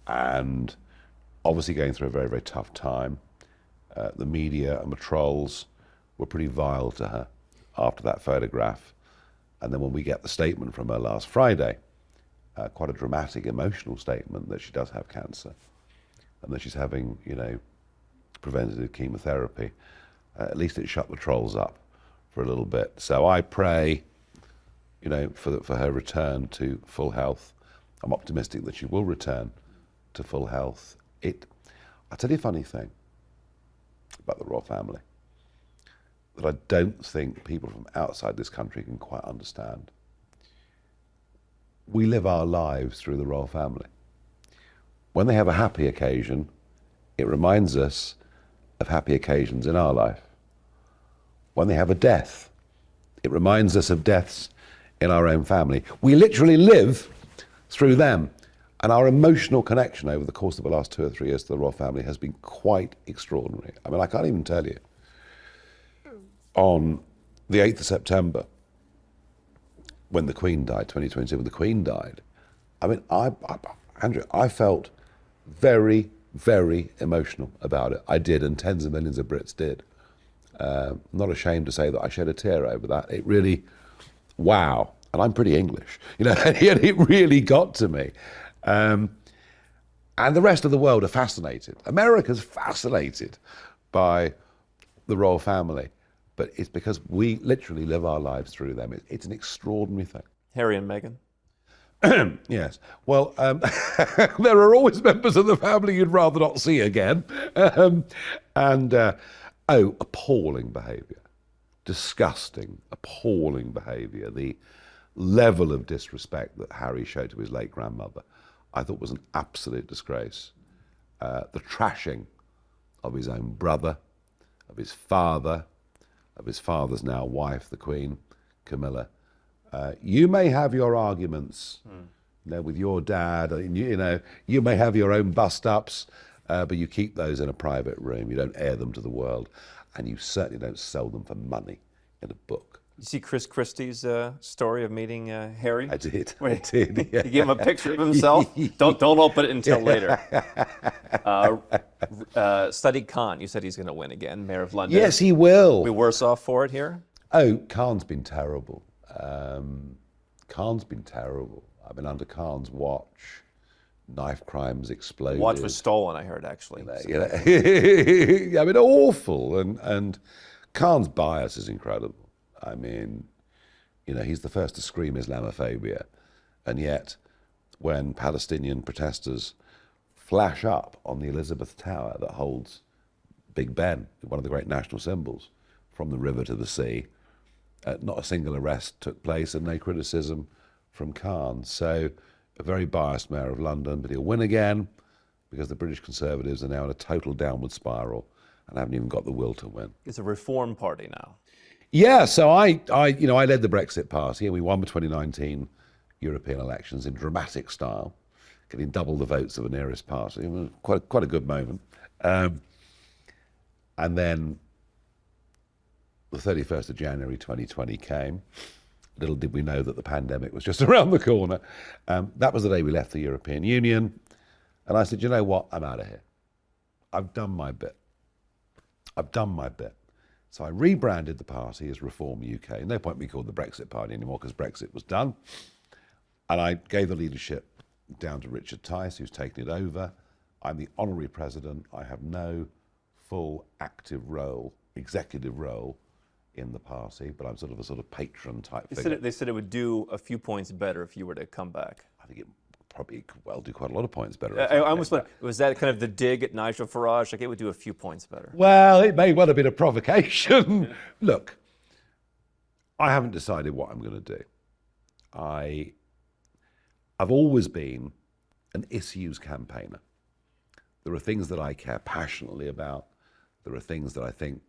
and obviously going through a very, very tough time. The media and the trolls were pretty vile to her after that photograph. And then when we get the statement from her last Friday, quite a dramatic, emotional statement that she does have cancer and that she's having, you know, preventative chemotherapy, at least it shut the trolls up for a little bit. So I pray, you know, for her return to full health. I'm optimistic that she will return to full health. I'll tell you a funny thing about the royal family that I don't think people from outside this country can quite understand. We live our lives through the royal family. When they have a happy occasion, it reminds us of happy occasions in our life. When they have a death, it reminds us of deaths in our own family. We literally live through them. And our emotional connection over the course of the last 2 or 3 years to the royal family has been quite extraordinary. I mean, I can't even tell you. On the 8th of September, when the Queen died, 2022, when the Queen died, I mean, Andrew, I felt very, very emotional about it. I did, and tens of millions of Brits did. I'm not ashamed to say that I shed a tear over that. It really, wow. And I'm pretty English, you know, and it really got to me. And the rest of the world are fascinated. America's fascinated by the royal family, but it's because we literally live our lives through them. It's an extraordinary thing. Harry and Meghan. Yes. Well, there are always members of the family you'd rather not see again. Appalling behaviour. Disgusting, appalling behaviour. The level of disrespect that Harry showed to his late grandmother, I thought was an absolute disgrace. The trashing of his own brother, of his father's now wife, the Queen, Camilla. You may have your arguments, you know, with your dad. You know, you may have your own bust-ups, but you keep those in a private room. You don't air them to the world, and you certainly don't sell them for money in a book. You see Chris Christie's story of meting Harry? I did. Wait, I did. Yeah. He gave him a picture of himself? Don't open it until later. Sadiq Khan, you said he's going to win again, Mayor of London. Yes, he will. Are we worse off for it here? Oh, Khan's been terrible. Khan's been terrible. I mean, under Khan's watch, knife crimes exploded. Watch was stolen, I heard, actually. You know, I mean, awful. And Khan's bias is incredible. I mean, you know, he's the first to scream Islamophobia. And yet, when Palestinian protesters flash up on the Elizabeth Tower that holds Big Ben, one of the great national symbols, from the river to the sea, not a single arrest took place and no criticism from Khan. So, a very biased mayor of London, but he'll win again because the British Conservatives are now in a total downward spiral and haven't even got the will to win. It's a reform party now. Yeah, so I led the Brexit party and we won the 2019 European elections in dramatic style, getting double the votes of the nearest party. It was quite a good moment. And then the 31st of January 2020 came. Little did we know that the pandemic was just around the corner. That was the day we left the European Union. And I said, you know what, I'm out of here. I've done my bit. So I rebranded the party as Reform UK. No point me called the Brexit Party anymore because Brexit was done. And I gave the leadership down to Richard Tice, who's taken it over. I'm the honorary president. I have no full active role, executive role in the party, but I'm sort of a sort of patron type They figure. said it would do a few points better if you were to come back. I think it probably could well do quite a lot of points better. I almost went, was that kind of the dig at Nigel Farage? Like, it would do a few points better. Well, it may well have been a provocation. Look, I haven't decided what I'm going to do. I've always been an issues campaigner. There are things that I care passionately about. There are things that I think,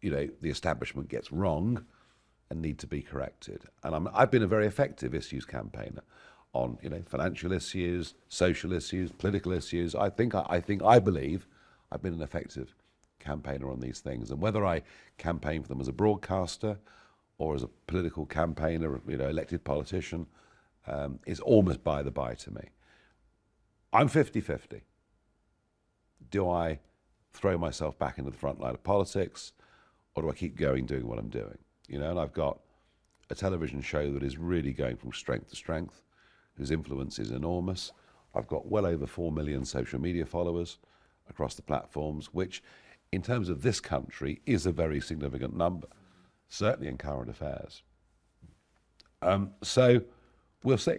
the establishment gets wrong and need to be corrected. And I've been a very effective issues campaigner on, financial issues, social issues, political issues. I believe I've been an effective campaigner on these things. And whether I campaign for them as a broadcaster or as a political campaigner, elected politician, is almost by the by to me. I'm 50-50. Do I throw myself back into the front line of politics, or do I keep going doing what I'm doing? And I've got a television show that is really going from strength to strength, whose influence is enormous. I've got well over 4 million social media followers across the platforms, which in terms of this country is a very significant number, certainly in current affairs. So we'll see.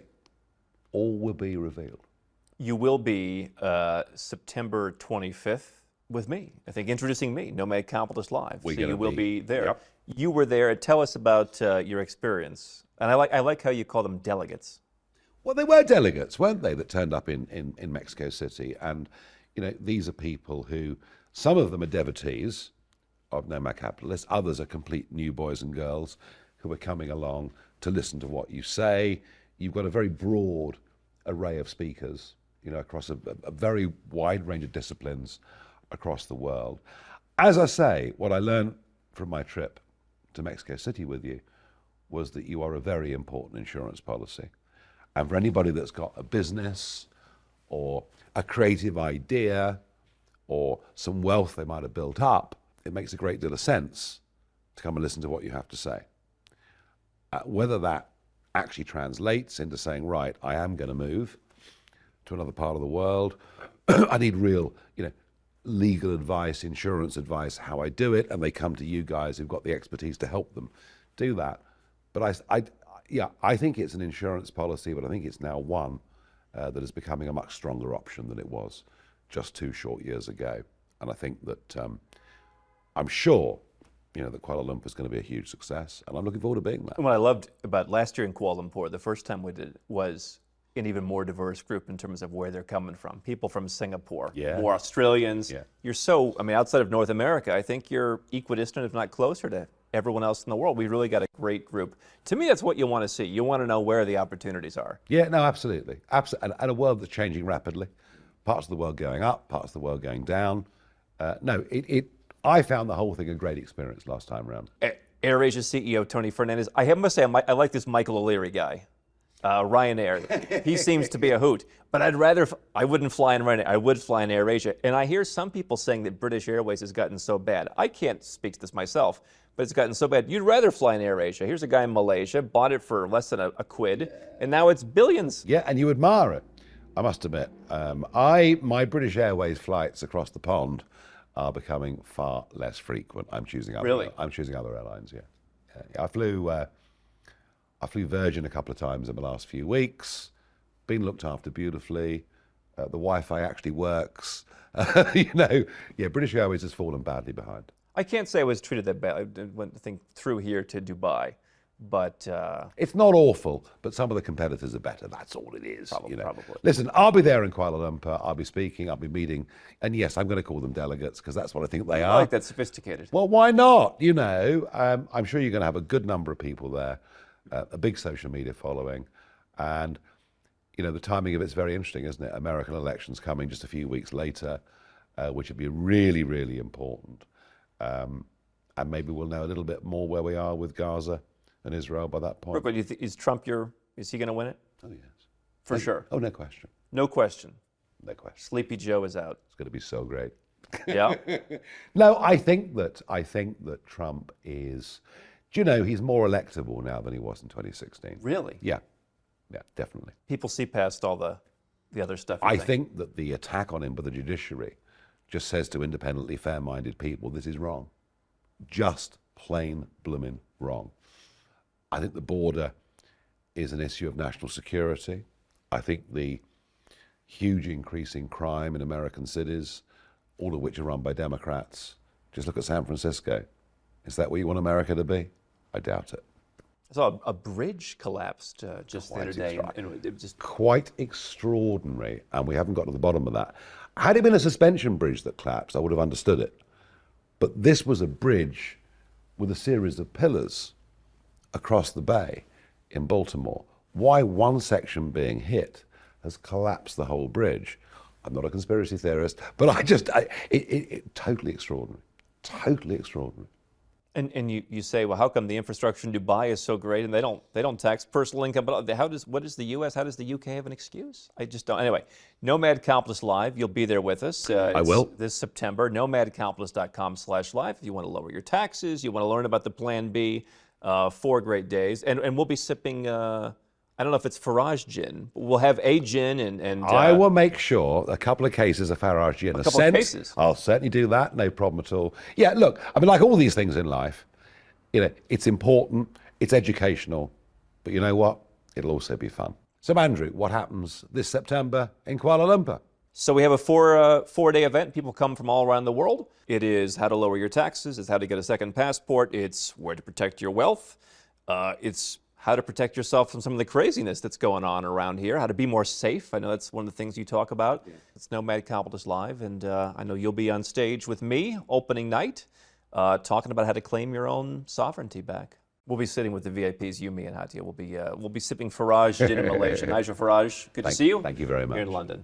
All will be revealed. You will be September 25th with me, I think, introducing me, Nomad Capitalist Live. So you will be there. Yep. You were there. Tell us about your experience. And I like how you call them delegates. Well, they were delegates, weren't they, that turned up in Mexico City? And, these are people who, some of them are devotees of Nomad Capitalist, others are complete new boys and girls who are coming along to listen to what you say. You've got a very broad array of speakers, across a very wide range of disciplines across the world. As I say, what I learned from my trip to Mexico City with you was that you are a very important insurance policy. And for anybody that's got a business or a creative idea or some wealth they might have built up, it makes a great deal of sense to come and listen to what you have to say. Whether that actually translates into saying, right, I am going to move to another part of the world. I need real, legal advice, insurance advice, how I do it, and they come to you guys who've got the expertise to help them do that. But I think it's an insurance policy, but I think it's now one that is becoming a much stronger option than it was just 2 short years ago. And I think that I'm sure, that Kuala Lumpur is going to be a huge success, and I'm looking forward to being there. What I loved about last year in Kuala Lumpur, the first time we did it, was an even more diverse group in terms of where they're coming from. People from Singapore, more Australians. Yeah. You're outside of North America, I think you're equidistant, if not closer to everyone else in the world. We really got a great group. To me, that's what you want to see. You want to know where the opportunities are. Yeah, no, absolutely. And a world that's changing rapidly. Parts of the world going up, parts of the world going down. I found the whole thing a great experience last time around. AirAsia CEO Tony Fernandez. I must say, I like this Michael O'Leary guy. Ryanair. He seems to be a hoot. But I wouldn't fly in Ryanair. I would fly in AirAsia. And I hear some people saying that British Airways has gotten so bad. I can't speak to this myself, but it's gotten so bad. You'd rather fly in AirAsia. Here's a guy in Malaysia, bought it for less than a quid, and now it's billions. Yeah, and you admire it, I must admit. My British Airways flights across the pond are becoming far less frequent. I'm choosing other airlines, yeah. I flew Virgin a couple of times in the last few weeks, been looked after beautifully. The Wi-Fi actually works. British Airways has fallen badly behind. I can't say I was treated that bad. I went through here to Dubai, but... It's not awful, but some of the competitors are better. That's all it is. Probably. Listen, I'll be there in Kuala Lumpur. I'll be speaking, I'll be meeting. And yes, I'm going to call them delegates because that's what I think they are. I like that sophisticated. Well, why not? I'm sure you're going to have a good number of people there, a big social media following. And, the timing of it's very interesting, isn't it? American elections coming just a few weeks later, which would be really, really important. And maybe we'll know a little bit more where we are with Gaza and Israel by that point. But is Trump is he going to win it? Oh, yes. For sure. Oh, no question. No question. No question. Sleepy Joe is out. It's going to be so great. Yeah. No, I think that Trump is, he's more electable now than he was in 2016. Really? Yeah. Yeah, definitely. People see past all the other stuff. I think that the attack on him by the judiciary just says to independently fair-minded people, this is wrong. Just plain blooming wrong. I think the border is an issue of national security. I think the huge increase in crime in American cities, all of which are run by Democrats. Just look at San Francisco. Is that where you want America to be? I doubt it. I saw a bridge collapsed just the other day. And it was just Quite extraordinary, and we haven't got to the bottom of that. Had it been a suspension bridge that collapsed, I would have understood it. But this was a bridge with a series of pillars across the bay in Baltimore. Why one section being hit has collapsed the whole bridge? I'm not a conspiracy theorist, but it totally extraordinary. Totally extraordinary. and you say, well, how come the infrastructure in Dubai is so great and they don't tax personal income? But what does the U.S., how does the UK have an excuse? I just don't. Anyway, Nomad Capitalist Live, you'll be there with us. I will. This September, nomadcapitalist.com/live. If you want to lower your taxes, you want to learn about the Plan B, 4 great days. And we'll be sipping, I don't know if it's Farage gin, but we'll have a gin and I will make sure a couple of cases of Farage gin are couple of sent. cases. I'll certainly do that, no problem at all. Yeah, look, I mean, like all these things in life, it's important, it's educational, but you know what? It'll also be fun. So, Andrew, what happens this September in Kuala Lumpur? So we have a 4-day event. People come from all around the world. It is how to lower your taxes. It's how to get a second passport. It's where to protect your wealth. It's how to protect yourself from some of the craziness that's going on around here, how to be more safe. I know that's one of the things you talk about. Yeah. It's Nomad Capitalist Live, and I know you'll be on stage with me opening night, talking about how to claim your own sovereignty back. We'll be sitting with the VIPs, you, me, and Hatia. We'll be sipping Farage gin in Malaysia. Nigel Farage, good to see you. Thank you very much. Here in London.